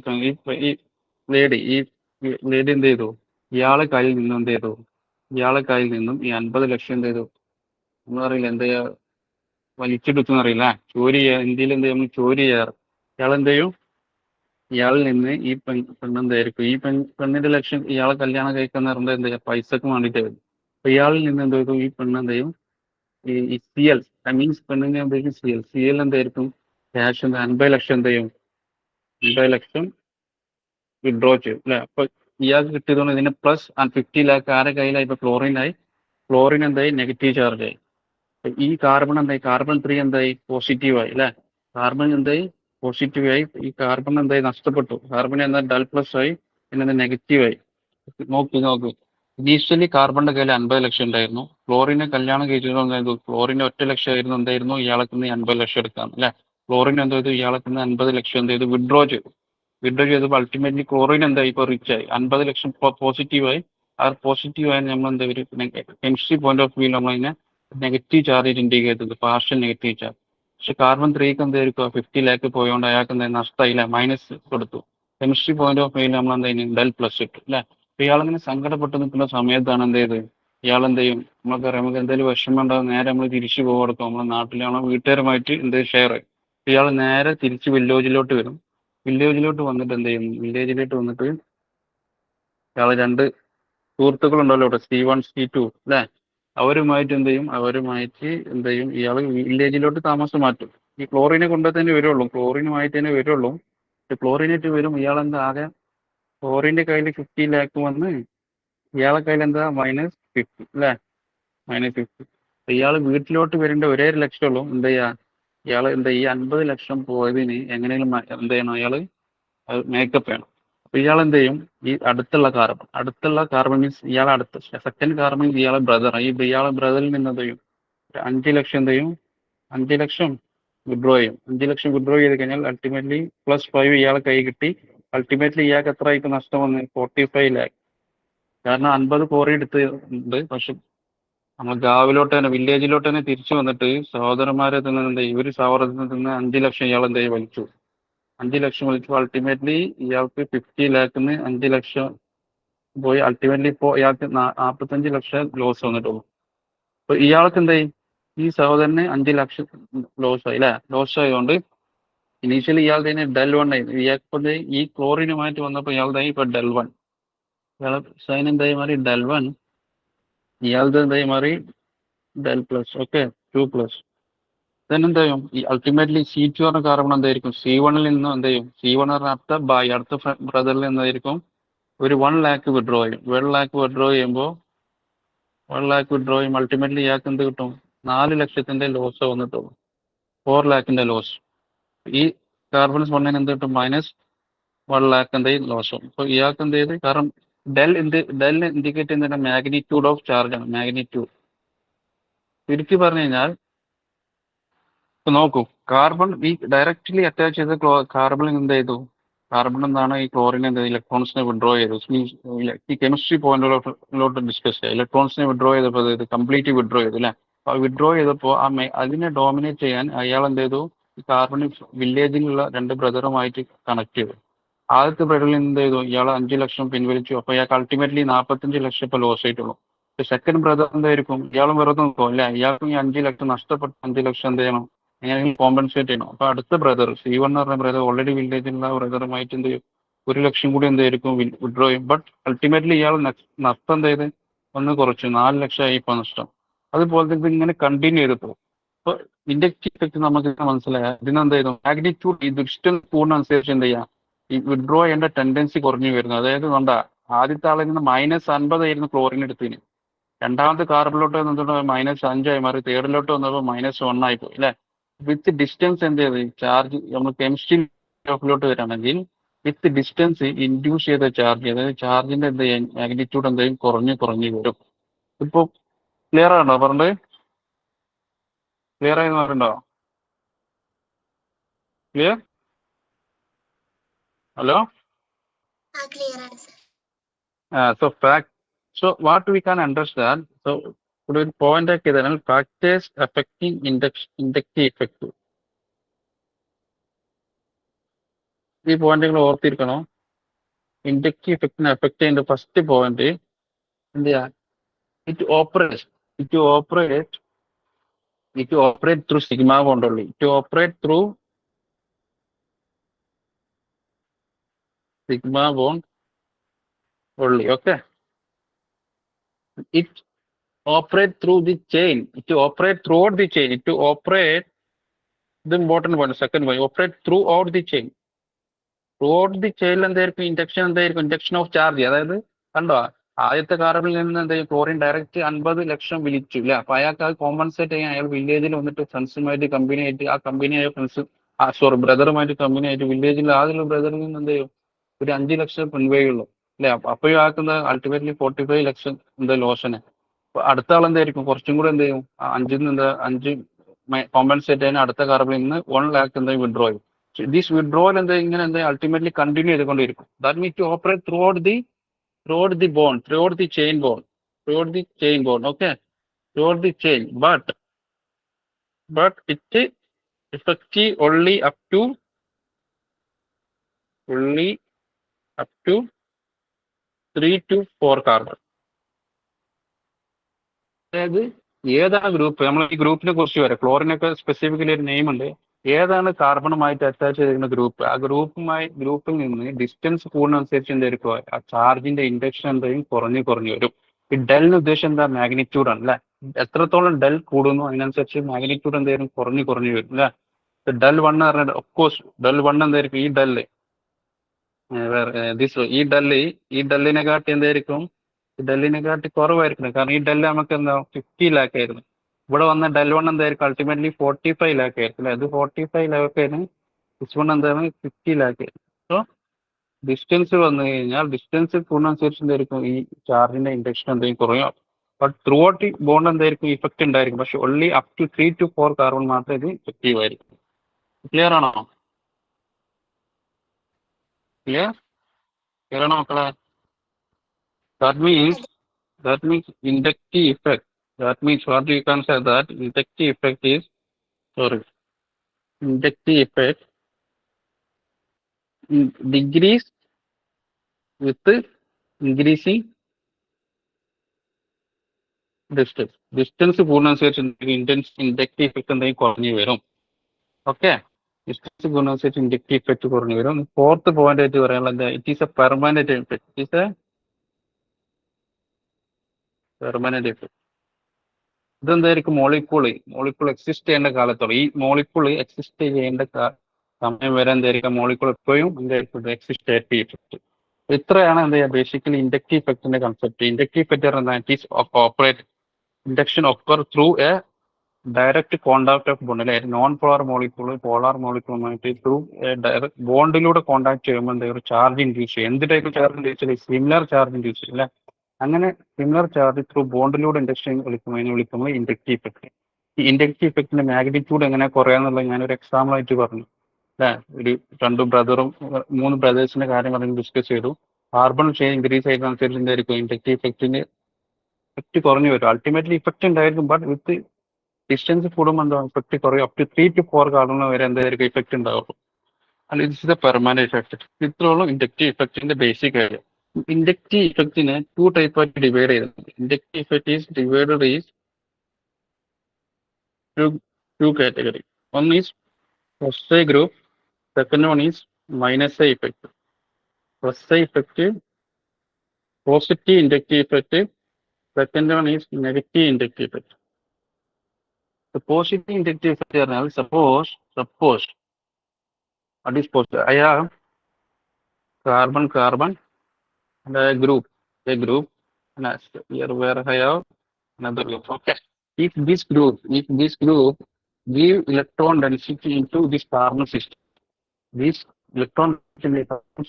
ലേഡി എന്ത് ചെയ്തു, ഇയാളെ കയ്യിൽ നിന്നും എന്ത് ചെയ്തു, ഇയാളെ കയ്യിൽ നിന്നും ഈ 50 ലക്ഷം എന്ത് ചെയ്തു, നമ്മളറിയില്ല എന്താ വലിച്ചെടുത്തെന്ന് അറിയില്ല, ചോരി ചെയ്യാ, ഇന്ത്യയിൽ എന്ത് ചെയ്യും, ചോരി ചെയ്യാറ്. ഇയാൾ എന്ത് ചെയ്യും, ഇയാളിൽ നിന്ന് ഈ പെണ്ണെന്തായിരിക്കും, ഈ പെണ്ണിന്റെ ലക്ഷ്യം ഇയാളെ കല്യാണം കഴിക്കുന്ന പറയുന്നത് എന്താ ചെയ്യുക, പൈസക്ക് വേണ്ടിയിട്ടായിരുന്നു. അപ്പൊ ഇയാളിൽ നിന്ന് എന്ത് ചെയ്തു, ഈ പെണ്ണ് എന്ത് ചെയ്യും, ഈ സി എൽ മീൻസ് പെണ്ണിനെ എന്തായിരിക്കും, സി എൽ എന്തായിരിക്കും, ക്യാഷ് 50 ലക്ഷം എന്ത് ചെയ്യും, 50 ലക്ഷം വിഡ്രോ ചെയ്യും അല്ലെ. അപ്പൊ ഇയാൾക്ക് കിട്ടിയതുകൊണ്ട് ഇതിന് പ്ലസ് 50 ലാക്ക് ആരെ കയ്യിലായി, ഇപ്പൊ ക്ലോറിനായി. ക്ലോറിൻ എന്തായി, നെഗറ്റീവ് ചാർജ് ആയി. ഈ കാർബൺ എന്തായി, കാർബൺ 3 എന്തായി, പോസിറ്റീവായി അല്ലെ. കാർബൺ എന്തായി, പോസിറ്റീവായി. ഈ കാർബൺ എന്തായി, നഷ്ടപ്പെട്ടു. കാർബൺ എന്താ ഡൽ പ്ലസ് ആയി, പിന്നെ നെഗറ്റീവായി. നോക്ക് ഇനീഷ്യലി കാർബണിന്റെ കയ്യിൽ 50 ലക്ഷം ഉണ്ടായിരുന്നു. ക്ലോറിനെ കല്യാണം കഴിച്ചത് ക്ലോറിന് 1 ലക്ഷം ആയിരുന്നു എന്തായിരുന്നു, ഇയാൾക്ക് 50 ലക്ഷം എടുക്കാം അല്ലെ. ക്ലോറിൻ എന്ത് ചെയ്തു, ഇയാൾക്ക് 50 ലക്ഷം എന്ത് ചെയ്തു, വിഡ്രോ ചെയ്തപ്പോൾ അൾട്ടിമേറ്റ്ലി ക്ലോറിൻ എന്തായി, ഇപ്പൊ റിച്ച് ആയി. 50 ലക്ഷം പോസിറ്റീവായി. ആ പോസിറ്റീവായി നമ്മൾ എന്താ ഒരു കെമിസ്ട്രി പോയിന്റ് ഓഫ് വ്യൂ നമ്മളതിനെ നെഗറ്റീവ് ചാർജ് ഇൻഡിക്കേറ്റ് ചെയ്തു, പാർഷ്യൽ നെഗറ്റീവ് ചാർജ്. പക്ഷെ കാർബൺ 3ക്ക് എന്തായിരിക്കും 50 ലാക്ക് പോയോണ്ട് അയാൾക്ക് എന്താ നഷ്ടമായില്ല, മൈനസ് കൊടുത്തു. കെമിസ്ട്രി പോയിന്റ് ഓഫ് വ്യൂ നമ്മൾ എന്താ ഡെൽ പ്ലസ് ഇട്ടു അല്ലെ. അപ്പൊ ഇയാളിങ്ങനെ സങ്കടപ്പെട്ട് നിൽക്കുന്ന സമയത്താണ് എന്ത് ചെയ്ത്, ഇയാൾ എന്ത് ചെയ്യും, നമുക്കറിയാം, നമുക്ക് എന്തെങ്കിലും വിഷമം ഉണ്ടാകും, നേരെ നമ്മൾ തിരിച്ചു കൊടുക്കും, നമ്മുടെ നാട്ടിലാണോ വീട്ടുകാരുമായിട്ട് എന്ത് ഷെയർ ചെയ്യും. ഇയാൾ നേരെ തിരിച്ച് വില്ലേജിലോട്ട് വരും. വില്ലേജിലോട്ട് വന്നിട്ട് എന്ത് ചെയ്യും, വില്ലേജിലോട്ട് വന്നിട്ട് ഇയാൾ 2 സുഹൃത്തുക്കളുണ്ടല്ലോ ഇവിടെ, C1 C2 അല്ലെ. അവരുമായിട്ട് എന്ത് ചെയ്യും, ഇയാൾ വില്ലേജിലോട്ട് താമസം മാറ്റും. ഈ ക്ലോറിനെ കൊണ്ടു തന്നെ വരുള്ളൂ, ക്ലോറിനുമായിട്ട് തന്നെ വരുള്ളൂ. ക്ലോറിനായിട്ട് വരും. ഇയാളെന്താ ആകെ ക്ലോറിന്റെ കയ്യിൽ 50 ലാക്ക് വന്ന് ഇയാളെ കയ്യിൽ എന്താ -50 അല്ലെ, -50. ഇയാൾ വീട്ടിലോട്ട് വരേണ്ട ഒരേ ഒരു ലക്ഷ്യമുള്ളൂ, എന്താ ചെയ്യാ, ഇയാൾ എന്താ ഈ 50 ലക്ഷം പോയതിന് എങ്ങനെയും എന്ത് ചെയ്യണം, അയാള് അത് മേക്കപ്പ് ചെയ്യണം. അപ്പൊ ഇയാൾ എന്ത് ചെയ്യും, ഈ അടുത്തുള്ള കാർബൺ മീൻസ് ഇയാളെ അടുത്ത് സെക്കൻഡ് കാർബൺ ഇയാളെ ബ്രദർ, ഇയാളെ ബ്രദറിൽ നിന്ന് എന്ത് ചെയ്യും, 5 ലക്ഷം എന്ത് ചെയ്യും, 5 ലക്ഷം വിഡ്രോ ചെയ്യും. 5 ലക്ഷം വിഡ്രോ ചെയ്ത് കഴിഞ്ഞാൽ അൾട്ടിമേറ്റ്ലി +5 ഇയാളെ കൈ കിട്ടി. അൾട്ടിമേറ്റ്ലി ഇയാൾക്ക് എത്ര ആയിരിക്കും നഷ്ടം വന്ന്, 45 ലാക്ക്. കാരണം 50 കോറി എടുത്തുണ്ട്. പക്ഷെ നമ്മൾ ഗാവിലോട്ട് തന്നെ, വില്ലേജിലോട്ട് തന്നെ തിരിച്ചു വന്നിട്ട് സഹോദരന്മാരെ തന്നെ എന്താ, ഇവര് സഹോദരത്തിൽ നിന്ന് 5 ലക്ഷം ഇയാൾ എന്താ വലിച്ചു. 5 ലക്ഷം വലിച്ചു. അൾട്ടിമേറ്റ്ലി ഇയാൾക്ക് 50 ലാക്കിന്ന് 5 ലക്ഷം പോയി. അൾട്ടിമേറ്റ്ലി ഇപ്പോൾ ഇയാൾക്ക് 45 ലക്ഷം ലോസ് വന്നിട്ടുള്ളൂ. അപ്പൊ ഇയാൾക്ക് എന്തായി, ഈ സഹോദരന് 5 ലക്ഷം ലോസ് ആയി അല്ലെ. ലോസ് ആയതുകൊണ്ട് ഇനീഷ്യലി ഇയാളുടെ ഡെൽ 1 ആയി. ഇയാൾക്ക് ഈ ക്ലോറിനുമായിട്ട് വന്നപ്പോൾ ഇയാളുടെ ഇപ്പൊ ഡെൽ 1. ഇയാളെ സൈൻ എന്തായി മാറി, ഡെൽ 1. ഇയാളുടെ എന്തായി മാറി, ഡെൽ പ്ലസ്. ഓക്കെ, 2+. എന്തായും ഈ അൾട്ടിമേറ്റ്ലി C2 പറഞ്ഞ കാർബൺ എന്തായിരിക്കും, C1ൽ നിന്ന് എന്ത് ചെയ്യും, C1 പറഞ്ഞ അടുത്ത ബ്രദറിൽ എന്തായിരിക്കും, ഒരു 1 ലാക്ക് വിഡ്രോ ചെയ്യും. 1 ലാക്ക് വിഡ്രോ ചെയ്യുമ്പോൾ അൾട്ടിമേറ്റ്ലി ഇയാൾക്ക് എന്ത് കിട്ടും, 4 ലക്ഷത്തിന്റെ ലോസ് വന്നിട്ടുള്ളൂ. 4 ലാക്കിന്റെ ലോസ്. ഈ കാർബൺ 1 എന്ത് കിട്ടും, -1 ലാക്ക് എന്തായി ലോസ് ആവും. അപ്പൊ ഇയാൾക്ക് എന്ത് ചെയ്ത്, കാരണം ഡെൽ ഇൻഡിക്കേറ്റ് ചെയ്യുന്ന മാഗ്നിറ്റ്യൂഡ് ഓഫ് ചാർജ് ആണ്. മാഗ്നിറ്റ്യൂഡ് ചുരുക്കി പറഞ്ഞു കഴിഞ്ഞാൽ, ഇപ്പൊ നോക്കൂ, കാർബൺ ഈ ഡയറക്റ്റ്ലി അറ്റാച്ച് ചെയ്ത കാർബണിൽ എന്ത് ചെയ്തു, കാർബൺ എന്താണ് ഈ ക്ലോറിനെ എന്ത് ഇലക്ട്രോൺസിനെ വിഡ്രോ ചെയ്തു. മീൻസ് ഈ കെമിസ്ട്രി പോയിന്റിലോട്ട് ഡിസ്കസ് ചെയ്യാം. ഇലക്ട്രോൺസിനെ വിഡ്രോ ചെയ്തപ്പോൾ ഇത് കംപ്ലീറ്റ് വിഡ്രോ ചെയ്തു അല്ലെ. അപ്പൊ വിഡ്രോ ചെയ്തപ്പോൾ അതിനെ ഡോമിനേറ്റ് ചെയ്യാൻ അയാൾ എന്ത് ചെയ്തു, ഈ കാർബൺ വില്ലേജിലുള്ള 2 ബ്രദറുമായിട്ട് കണക്ട് ചെയ്തു. ആദ്യത്തെ ബ്രദറിൽ എന്ത് ചെയ്തു, ഇയാൾ 5 ലക്ഷം പിൻവലിച്ചു. അപ്പൊ ഇയാൾക്ക് അൾട്ടിമേറ്റ്ലി 45 ലക്ഷം ഇപ്പൊ ലോസ് ആയിട്ടുള്ളൂ. സെക്കൻഡ് ബ്രദർ എന്തായിരിക്കും, ഇയാളും വെറുതെ നോക്കും അല്ലെ. ഇയാൾക്കും ഈ 5 ലക്ഷം നഷ്ടപ്പെട്ട 5 ലക്ഷം എന്ത് ചെയ്യണം, എങ്ങനെയെങ്കിലും കോമ്പൻസേറ്റ് ചെയ്യണം. അപ്പൊ അടുത്ത ബ്രദർ C1 എന്ന് പറഞ്ഞ ബ്രദർ ഓൾറെഡി വില്ലേജിലുള്ള ബ്രദറുമായിട്ട് എന്ത് ചെയ്യും, 1 ലക്ഷം കൂടി എന്തായിരിക്കും വിഡ്രോ ചെയ്യും. ബട്ട് അൾട്ടിമേറ്റ്ലി ഇയാൾ നഷ്ടം എന്ത് ചെയ്ത് ഒന്ന് കുറച്ചു, 4 ലക്ഷമായി ഇപ്പൊ നഷ്ടം. അതുപോലെ തന്നെ ഇങ്ങനെ കണ്ടിന്യൂ ചെയ്ത് പോകും. അപ്പൊ ഇൻഡക്റ്റീവ് ഇഫക്റ്റ് നമുക്ക് മനസ്സിലായ ഇതിനെന്ത് ചെയ്തു, മാഗ്നിറ്റ്യൂഡ് ഈ ഡിസ്റ്റൻസ് കൂടുന്നതനുസരിച്ച് എന്ത് ചെയ്യാം, ഈ വിഡ്രോ ചെയ്യേണ്ട ടെൻഡൻസി കുറഞ്ഞു വരുന്നു. അതായത് കണ്ട, ആദ്യത്തെ ആളിൽ നിന്ന് -50 ആയിരുന്നു ക്ലോറിൻ എടുത്തിന്. രണ്ടാമത്തെ കാർബണിലോട്ട് വന്നിട്ട് -5 ആയി മാറി. തേർഡിലോട്ട് വന്നപ്പോൾ -1 ആയി പോയി അല്ലെ. വിത്ത് ഡിസ്റ്റൻസ് എന്ത് ചെയ്ത്, ചാർജ് നമ്മൾ കെമിസ്ട്രി ോട്ട് വരാണെങ്കിൽ വിത്ത് ഡിസ്റ്റൻസ് ഇൻഡ്യൂസ് ചെയ്ത ചാർജ്, അതായത് ചാർജിന്റെ എന്ത് ചെയ്യും, മാഗ്നിറ്റ്യൂഡ് എന്തെയും കുറഞ്ഞു വരും. ഇപ്പൊ ക്ലിയർ ആണോ പറഞ്ഞത്, ക്ലിയർ ആയി പറഞ്ഞോ, clear, hello. So what we can understand, so ഇവിടെ ഒരു പോയിന്റ് ആക്കിയതാണ് ഫാക്ടേഴ്സ് അഫക്റ്റിംഗ് ഇൻഡക്റ്റീവ് ഇഫക്റ്റ്. ഈ പോയിന്റുകൾ ഓർത്തിരിക്കണം. ഇൻഡക്റ്റീവ് ഇഫക്റ്റിനെ എഫക്ട് ചെയ്യുന്ന ഫസ്റ്റ് പോയിന്റ് എന്ത് ചെയ്യാ, it operate through sigma bond only. It operate through sigma bond only. Okay, it operate through the chain. It operate throughout the chain. It operate the important one. Second one, operate throughout the chain. Throughout the chain എന്തായിരിക്കും induction, എന്തായിരിക്കും induction of charge. അതായത് കണ്ടോ, ആദ്യത്തെ കാർബണിൽ നിന്ന് എന്തായാലും chlorine direct 50 ലക്ഷം വിളിച്ചു ഇല്ല. അപ്പൊ അയാൾക്ക് അത് കോമ്പൻസേറ്റ് ചെയ്യാൻ അയാൾ വില്ലേജിൽ വന്നിട്ട് ഫ്രണ്ട്സുമായിട്ട് കമ്പനി ആയിട്ട്, ആ കമ്പനിയായ ഫ്രണ്ട്സ് ബ്രദറുമായിട്ട് കമ്പനി ആയിട്ട് വില്ലേജിൽ ആദ്യമുള്ള ബ്രദറിൽ നിന്ന് എന്ത് ചെയ്യും, ഒരു 5 ലക്ഷം കൺവേ ഉള്ളൂ അല്ലെ. അപ്പോഴും ആക്കുന്ന അൾട്ടിമേറ്റ്ലി 45 ലക്ഷം എന്താ ലോഷന്. അപ്പൊ അടുത്ത ആൾ എന്തായിരിക്കും, കുറച്ചും കൂടെ എന്ത് ചെയ്യും, 5 കോമ്പൻസേറ്റ് ചെയ്യാൻ അടുത്ത കാർബണിൽ നിന്ന് 1 lakh എന്തായാലും വിഡ്രോ ചെയ്യും. ദിസ് വിഡ്രോവൽ എന്താ ഇങ്ങനെ എന്താ അൾട്ടിമേറ്റ്ലി കണ്ടിന്യൂ ചെയ്തുകൊണ്ടിരിക്കും. That means to operate throughout the bond, throughout the chain bond, okay, throughout the chain, but it effective only up to 3 to 4 carbon. അതായത് ഏതാണ് ഗ്രൂപ്പ്, നമ്മൾ ഈ ഗ്രൂപ്പിനെ കുറിച്ച് വരാം. ക്ലോറിനൊക്കെ സ്പെസിഫിക്കലി ഒരു നെയിം ഉണ്ട്. ഏതാണ് കാർബണുമായിട്ട് അറ്റാച്ച് ചെയ്തിരിക്കുന്ന ഗ്രൂപ്പ്, ആ ഗ്രൂപ്പിൽ നിന്ന് ഡിസ്റ്റൻസ് കൂടുന്നതനുസരിച്ച് എന്തായിരിക്കും ആ ചാർജിന്റെ ഇൻഡക്ഷൻ എന്തായാലും കുറഞ്ഞു വരും. ഈ ഡെലിന് ഉദ്ദേശം എന്താ, മാഗ്നിറ്റ്യൂഡ് ആണ് അല്ലെ. എത്രത്തോളം ഡെൽ കൂടുന്നു അതിനനുസരിച്ച് മാഗ്നിറ്റ്യൂഡ് എന്തായാലും കുറഞ്ഞു വരും അല്ലെ. ഡെൽ 1 പറഞ്ഞാൽ ഓഫ്കോഴ്സ് ഡെൽ 1 എന്തായിരിക്കും, ഈ ഡെല്ലിനെ കാട്ടി എന്തായിരിക്കും, ഡെല്ലിനെ കാട്ടി കുറവായിരിക്കണം. കാരണം ഈ ഡെല്ല് നമുക്ക് എന്താ 50 lakh ആയിരുന്നു. ഇവിടെ വന്ന ഡെൽ 1 എന്തായിരിക്കും, അൾട്ടിമേറ്റ്ലി 45 lakh ആയിരിക്കും അല്ലെ. അത് 45 lakh ആയിരുന്നു. ദിസ് വൺ എന്താണ് 50 lakh ആയിരുന്നു. സോ ഡിസ്റ്റൻസ് വന്നു കഴിഞ്ഞാൽ ഡിസ്റ്റൻസ് കൂടുന്നതനുസരിച്ച് എന്തായിരിക്കും ഈ ചാർജിന്റെ ഇൻഡക്ഷൻ എന്തെങ്കിലും കുറയും. ബട്ട് ത്രൂ ഔട്ട് ഈ ബോണ്ട് എന്തായിരിക്കും ഇഫക്റ്റ് ഉണ്ടായിരിക്കും. പക്ഷെ only up to 3 to 4 carbon മാത്രമേ ഇത് എഫക്റ്റീവ് ആയിരിക്കും. ക്ലിയർ ആണോ മക്കളെ? That means inductive effect. That means what you can say that inductive effect decrease with increasing distance. Distance കൂടുന്നതനുസരിച്ച് ഇൻഡക്റ്റീവ് ഇഫക്റ്റ് എന്തെങ്കിലും കുറഞ്ഞു വരും. ഓക്കെ, ഡിസ്റ്റൻസ് കൂടുന്നതനുസരിച്ച് ഇൻഡക്റ്റീവ് ഇഫക്റ്റ് കുറഞ്ഞു വരും. ഫോർത്ത് പോയിന്റ് ആയിട്ട് പറയാനുള്ളത് it is a permanent effect. ഇതെന്തായിരിക്കും, മോളിക്കൂൾ എക്സിസ്റ്റ് ചെയ്യേണ്ട കാലത്തോളം, ഈ മോളിക്കൂൾ എക്സിസ്റ്റ് ചെയ്യേണ്ട സമയം വരെ എന്തായിരിക്കും മോളിക്കൂൾ എപ്പോഴും എന്തായിരിക്കും എക്സിസ്റ്റേറ്റീവ് ഇഫക്റ്റ്. ഇത്രയാണ് എന്താ ബേസിക്കലി ഇൻഡക്റ്റീവ് ഇഫക്റ്റിന്റെ കൺസെപ്റ്റ്. ഇൻഡക്റ്റീവ് ഇഫക്റ്റ് പറഞ്ഞാൽ operate induction occur through a direct contact of bond അല്ലെ. നോൺ പോളാർ മോളിക്കൂളുമായിട്ട് ത്രൂ ഡയറക്റ്റ് ബോണ്ടിലൂടെ കോണ്ടാക്ട് ചെയ്യുമ്പോൾ എന്താ ഒരു ചാർജ് ഇൻഡ്യൂസ് ചെയ്യും. എന്ത് ടൈപ്പ് ചാർജ് ഇൻഡ്യൂസ് ചെയ്യും, സിമിലർ ചാർജ് ഇൻഡ്യൂസ് ചെയ്യും അല്ലെ. അങ്ങനെ സിമിലർ ചാർജ് ത്രൂ ബോണ്ടിലൂടെ ഇൻഡക്ഷൻ വിളിക്കുമ്പോൾ ഇൻഡക്റ്റീവ് ഇഫക്റ്റ്. ഈ ഇൻഡക്റ്റീവ് ഇഫക്റ്റിന്റെ മാഗ്നിറ്റ്യൂഡ് എങ്ങനെ കുറയാന്നുള്ളത് ഞാനൊരു എക്സാമ്പിൾ ആയിട്ട് പറഞ്ഞു അല്ലെ. ഒരു 2 ബ്രദറും 3 ബ്രദേഴ്സിന്റെ കാര്യം പറഞ്ഞ് ഡിസ്കസ് ചെയ്തു. കാർബൺ ഷെയർ ഇൻക്രീസ് ചെയ്യുന്നതനുസരിച്ച് എന്തായിരിക്കും ഇൻഡക്റ്റീവ് ഇഫക്റ്റിന് ഇഫക്റ്റ് കുറഞ്ഞു വരും. അൾട്ടിമേറ്റ്ലി ഇഫക്റ്റ് ഉണ്ടായിരിക്കും, ബട്ട് വിത്ത് ഡിസ്റ്റൻസ് കൂടുമ്പോൾ എന്താ ഇഫക്റ്റ് കുറയും. അപ് ടു 3 to 4 കാർബൺ വരെ എന്തായിരിക്കും ഇഫക്റ്റ് ഉണ്ടാവുള്ളൂ. അല്ല, this is a permanent effect. ഇത്രയുള്ള ഇൻഡക്റ്റീവ് ഇഫക്റ്റിന്റെ ബേസിക് ഐഡിയ. ഇൻഡക്റ്റീവ് ഇഫക്റ്റിനെ 2 type ആയിട്ട് ഡിവൈഡ് ചെയ്തിട്ടുണ്ട്. Inductive effect is divided is two category. One is plus A group, second one is minus A effect. Plus A effect, positive inductive effect, second one is negative inductive effect. The positive inductive effect is suppose what is positive? I have carbon and a group and here where I have another group. Okay, if this group give electron density into this carbon system, this electron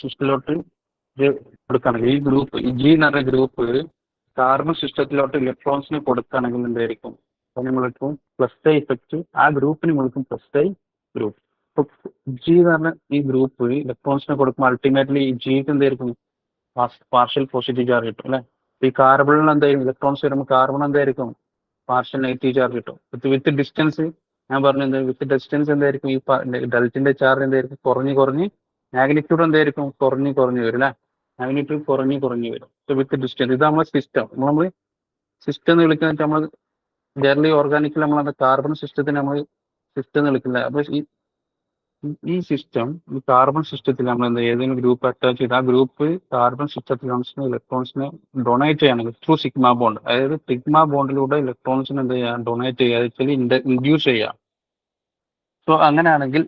സിസ്റ്റത്തിലോട്ട് കൊടുക്കുകയാണെങ്കിൽ, ഈ group G എന്ന് പറഞ്ഞ group carbon സിസ്റ്റത്തിലോട്ട് ഇലക്ട്രോൺസിന് കൊടുക്കുകയാണെങ്കിൽ എന്തായിരിക്കും, അതിന് വിളിക്കും plus I effect. ആ ഗ്രൂപ്പിന് വിളിക്കും പ്ലസ് ഐ ഗ്രൂപ്പ്. ഇപ്പൊ ജി എന്ന് പറഞ്ഞ ഈ ഗ്രൂപ്പ് ഇലക്ട്രോൺസിനെ കൊടുക്കുമ്പോൾ അൾട്ടിമേറ്റ്ലി ഈ ജിക്ക് എന്തായിരിക്കും പാർഷ്യൽ പോസിറ്റീവ് ചാർജ് കിട്ടും അല്ലെ. ഈ കാർബണിൽ എന്തായിരിക്കും ഇലക്ട്രോൺസ് വരുമ്പോൾ കാർബൺ എന്തായിരിക്കും പാർഷ്യൽ നെഗറ്റീവ് ചാർജ് കിട്ടും. വിത്ത് ഡിസ്റ്റൻസ് ഞാൻ പറഞ്ഞത് വിത്ത് ഡിസ്റ്റൻസ് എന്തായിരിക്കും, ഈ ഡെൽറ്റിന്റെ ചാർജ് എന്തായിരിക്കും, കുറഞ്ഞ് മാഗ്നിറ്റ്യൂഡ് എന്തായിരിക്കും, കുറഞ്ഞ് വരും അല്ലേ, മാഗ്നിറ്റ്യൂഡ് കുറഞ്ഞ് വരും. വിത്ത് ഡിസ്റ്റൻസ് ഇത് നമ്മളെ സിസ്റ്റം. നമ്മൾ സിസ്റ്റം എന്ന് വിളിക്കുന്നത് നമ്മൾ ജനറലി ഓർഗാനിക്കിൽ നമ്മളത് കാർബൺ സിസ്റ്റത്തിന് നമ്മൾ സിസ്റ്റം എന്ന് വിളിക്കുന്നത്. അപ്പൊ ഈ സിസ്റ്റം, ഈ കാർബൺ സിസ്റ്റത്തിൽ നമ്മൾ എന്താ ഏതെങ്കിലും ഗ്രൂപ്പ് അറ്റാച്ച് ചെയ്ത് ആ ഗ്രൂപ്പ് കാർബൺ സിസ്റ്റത്തിൽ ഇലക്ട്രോൺസിനെ ഡൊണേറ്റ് ചെയ്യണമെങ്കിൽ ത്രൂ സിഗ്മ ബോണ്ട്, അതായത് സിഗ്മ ബോണ്ടിലൂടെ ഇലക്ട്രോൺസിന് എന്ത് ചെയ്യാം, ഡൊണേറ്റ് ചെയ്യുക, ആക്ച്വലി ഇൻഡ്യൂസ് ചെയ്യുക. സോ അങ്ങനെയാണെങ്കിൽ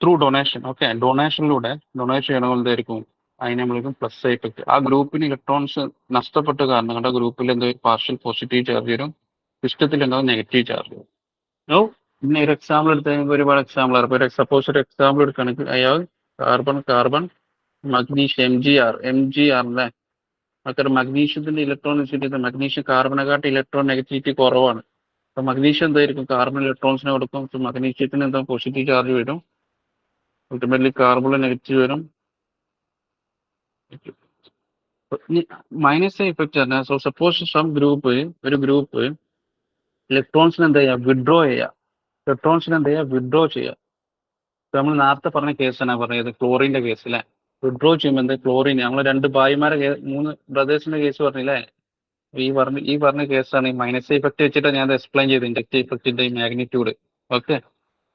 ത്രൂ ഡൊണേഷൻ, ഓക്കെ, ഡൊണേഷനിലൂടെ ഡൊണേറ്റ് ചെയ്യണമെങ്കിൽ എന്തായിരിക്കും, അതിനെ നമ്മളിപ്പം പ്ലസ് ഇഫക്റ്റ്. ആ ഗ്രൂപ്പിന് ഇലക്ട്രോൺസ് നഷ്ടപ്പെട്ട കാരണം കൊണ്ട് ആ ഗ്രൂപ്പിൽ എന്തോ പാർഷ്യൽ പോസിറ്റീവ് ചാർജ് വരും, സിസ്റ്റത്തിൽ എന്തോ നെഗറ്റീവ് ചാർജ് വരും. പിന്നെ ഒരു എക്സാമ്പിൾ എടുത്ത് കഴിയുമ്പോൾ ഒരുപാട് എക്സാമ്പിൾ ആണ്. ഇപ്പോൾ സപ്പോസ് ഒരു എക്സാമ്പിൾ എടുക്കുകയാണെങ്കിൽ അയാൾ carbon magnesium M G R അല്ലേ, അത്ര മഗ്നീഷ്യത്തിന്റെ ഇലക്ട്രോണിസിറ്റി, മഗ്നീഷ്യം കാർബണെക്കാട്ട് ഇലക്ട്രോൺ നെഗറ്റിവിറ്റി കുറവാണ്. അപ്പൊ മഗ്നീഷ്യം എന്തായിരിക്കും, കാർബൺ ഇലക്ട്രോൺസിനെ കൊടുക്കും, മഗ്നീഷ്യത്തിന് എന്താ പോസിറ്റീവ് ചാർജ് വരും, അൾട്ടിമേറ്റ്ലി കാർബൺ നെഗറ്റീവ് വരും. മൈനസ് ഇഫക്റ്റ് ആണ്. സോ സപ്പോസ് സം ഗ്രൂപ്പ്, ഒരു ഗ്രൂപ്പ് ഇലക്ട്രോൺസിന് എന്താ ചെയ്യുക, വിഡ്രോ ചെയ്യുക, ഇലക്ട്രോൺസിന് എന്താ ചെയ്യുക, വിഡ്രോ ചെയ്യുക. നമ്മൾ നേരത്തെ പറഞ്ഞ കേസാണ് പറഞ്ഞത്, ക്ലോറിന്റെ കേസ് അല്ലേ. വിഡ്രോ ചെയ്യുമ്പോൾ എന്താ, ക്ലോറിൻ, നമ്മൾ 2 ഭായിമാരെ 3 ബ്രദേഴ്സിന്റെ കേസ് പറഞ്ഞില്ലേ, ഈ പറഞ്ഞ കേസാണ്. ഈ മൈനസ് ഇഫക്റ്റ് വെച്ചിട്ട് ഞാൻ എക്സ്പ്ലെയിൻ ചെയ്തു, ഇൻഡക്റ്റീവ് ഇഫക്റ്റിന്റെ magnitude. Okay,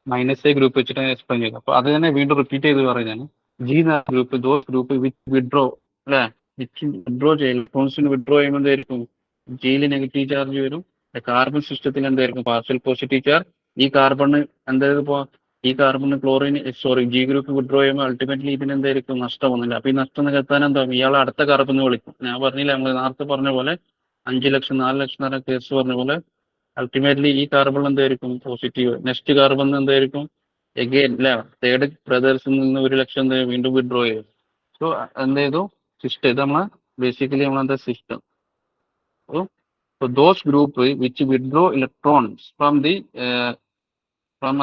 minus A group വെച്ചിട്ട് ഞാൻ എക്സ്പ്ലെയിൻ ചെയ്തു. അപ്പൊ അത് തന്നെ വീണ്ടും റിപ്പീറ്റ് ചെയ്ത് പറയുകയാണ്. G group, those group which withdraw അല്ലെ, വിച്ച് വിഡ്രോ ചെയ്യും, ഇലക്ട്രോൺസിന് വിഡ്രോ ചെയ്യുമ്പോൾ എന്തായിരിക്കും, ജിയിൽ നെഗറ്റീവ് ചാർജ് വരും. കാർബൺ സിസ്റ്റത്തിൽ എന്തായിരിക്കും, പാർഷ്യൽ പോസിറ്റീവ് ചാർജ്. ഈ കാർബണ് എന്തായാലും ഇപ്പോ ഈ carbon chlorine G group withdraw ചെയ്യുമ്പോൾ അൾട്ടിമേറ്റ്ലി ഇതിന് എന്തായിരിക്കും, നഷ്ടം വന്നില്ല. അപ്പൊ ഈ നഷ്ടം നികത്താൻ എന്താ, ഇയാൾ അടുത്ത കാർബൺ വിളിക്കും. ഞാൻ പറഞ്ഞില്ല, നമ്മൾ നേരത്തെ പറഞ്ഞ പോലെ 5 ലക്ഷം 4 ലക്ഷം എന്ന് പറഞ്ഞ കേസ് പറഞ്ഞ പോലെ അൾട്ടിമേറ്റ്ലി ഈ കാർബൺ എന്തായിരിക്കും, പോസിറ്റീവ്. നെക്സ്റ്റ് കാർബൺ എന്തായിരിക്കും, എഗെയിൻ അല്ലെ, തേർഡ് ബ്രദേഴ്സിൽ നിന്ന് 1 ലക്ഷം വീണ്ടും വിഡ്രോ ചെയ്യും. സോ എന്ത് ചെയ്തു, സിസ്റ്റം. ഇത് നമ്മളെ ബേസിക്കലി നമ്മളെന്താ system. So those group which withdraw electrons from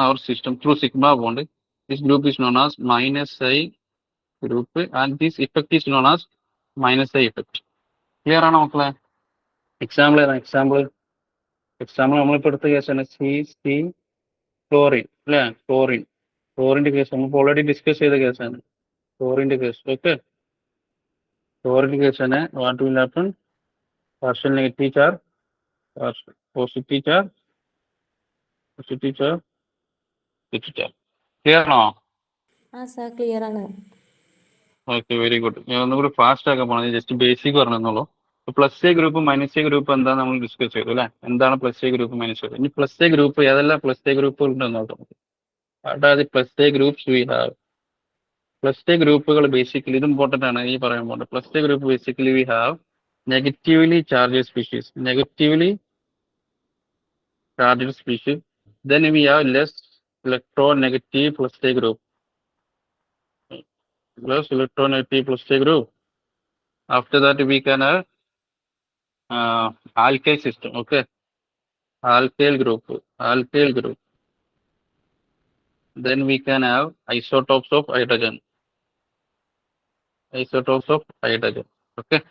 our system through sigma bond, this group is known as minus I group, and this effect is known as minus I effect. Clear ആണോ മക്കളെ? Example നമ്മളിപ്പോൾ എടുത്ത കേസാണ് C chlorine അല്ലേ, ക്ലോറിന്റെ case നമ്മൾ already discuss ചെയ്ത കേസാണ് ക്ലോറിന്റെ കേസ്. ഓക്കെ, ക്ലോറിന്റെ കേസാണ്. What will happen, partial negative charge, positive charge. Clear ആണോ? ക്ലിയർ ആണ്. Okay, very good. ഞാൻ ഒന്നുകൂടി ഫാസ്റ്റ് ആക്കാൻ പോണത്, ജസ്റ്റ് ബേസിക് പറഞ്ഞെന്നുള്ളൂ. Plus A group minus A group എന്താ നമ്മൾ ഡിസ്കസ് ചെയ്തു അല്ലെ, എന്താണ് plus A group minus A. ഇനി പ്ലസ് എ ഗ്രൂപ്പ് ഏതെല്ലാം പ്ലസ് എ ഗ്രൂപ്പുകൾ ഉണ്ടെന്ന് നോക്കാം. അതായത് plus A groups we have, plus A ഗ്രൂപ്പുകൾ ബേസിക്കലി ഇത് ഇമ്പോർട്ടന്റ് ആണ് ഈ പറയാൻ പോകുന്നത്. Plus A group basically we have negatively charged species, then we have less electronegative plus A group, after that we can have alkyl system. Okay, alkyl group, then we can have isotopes of hydrogen. Okay,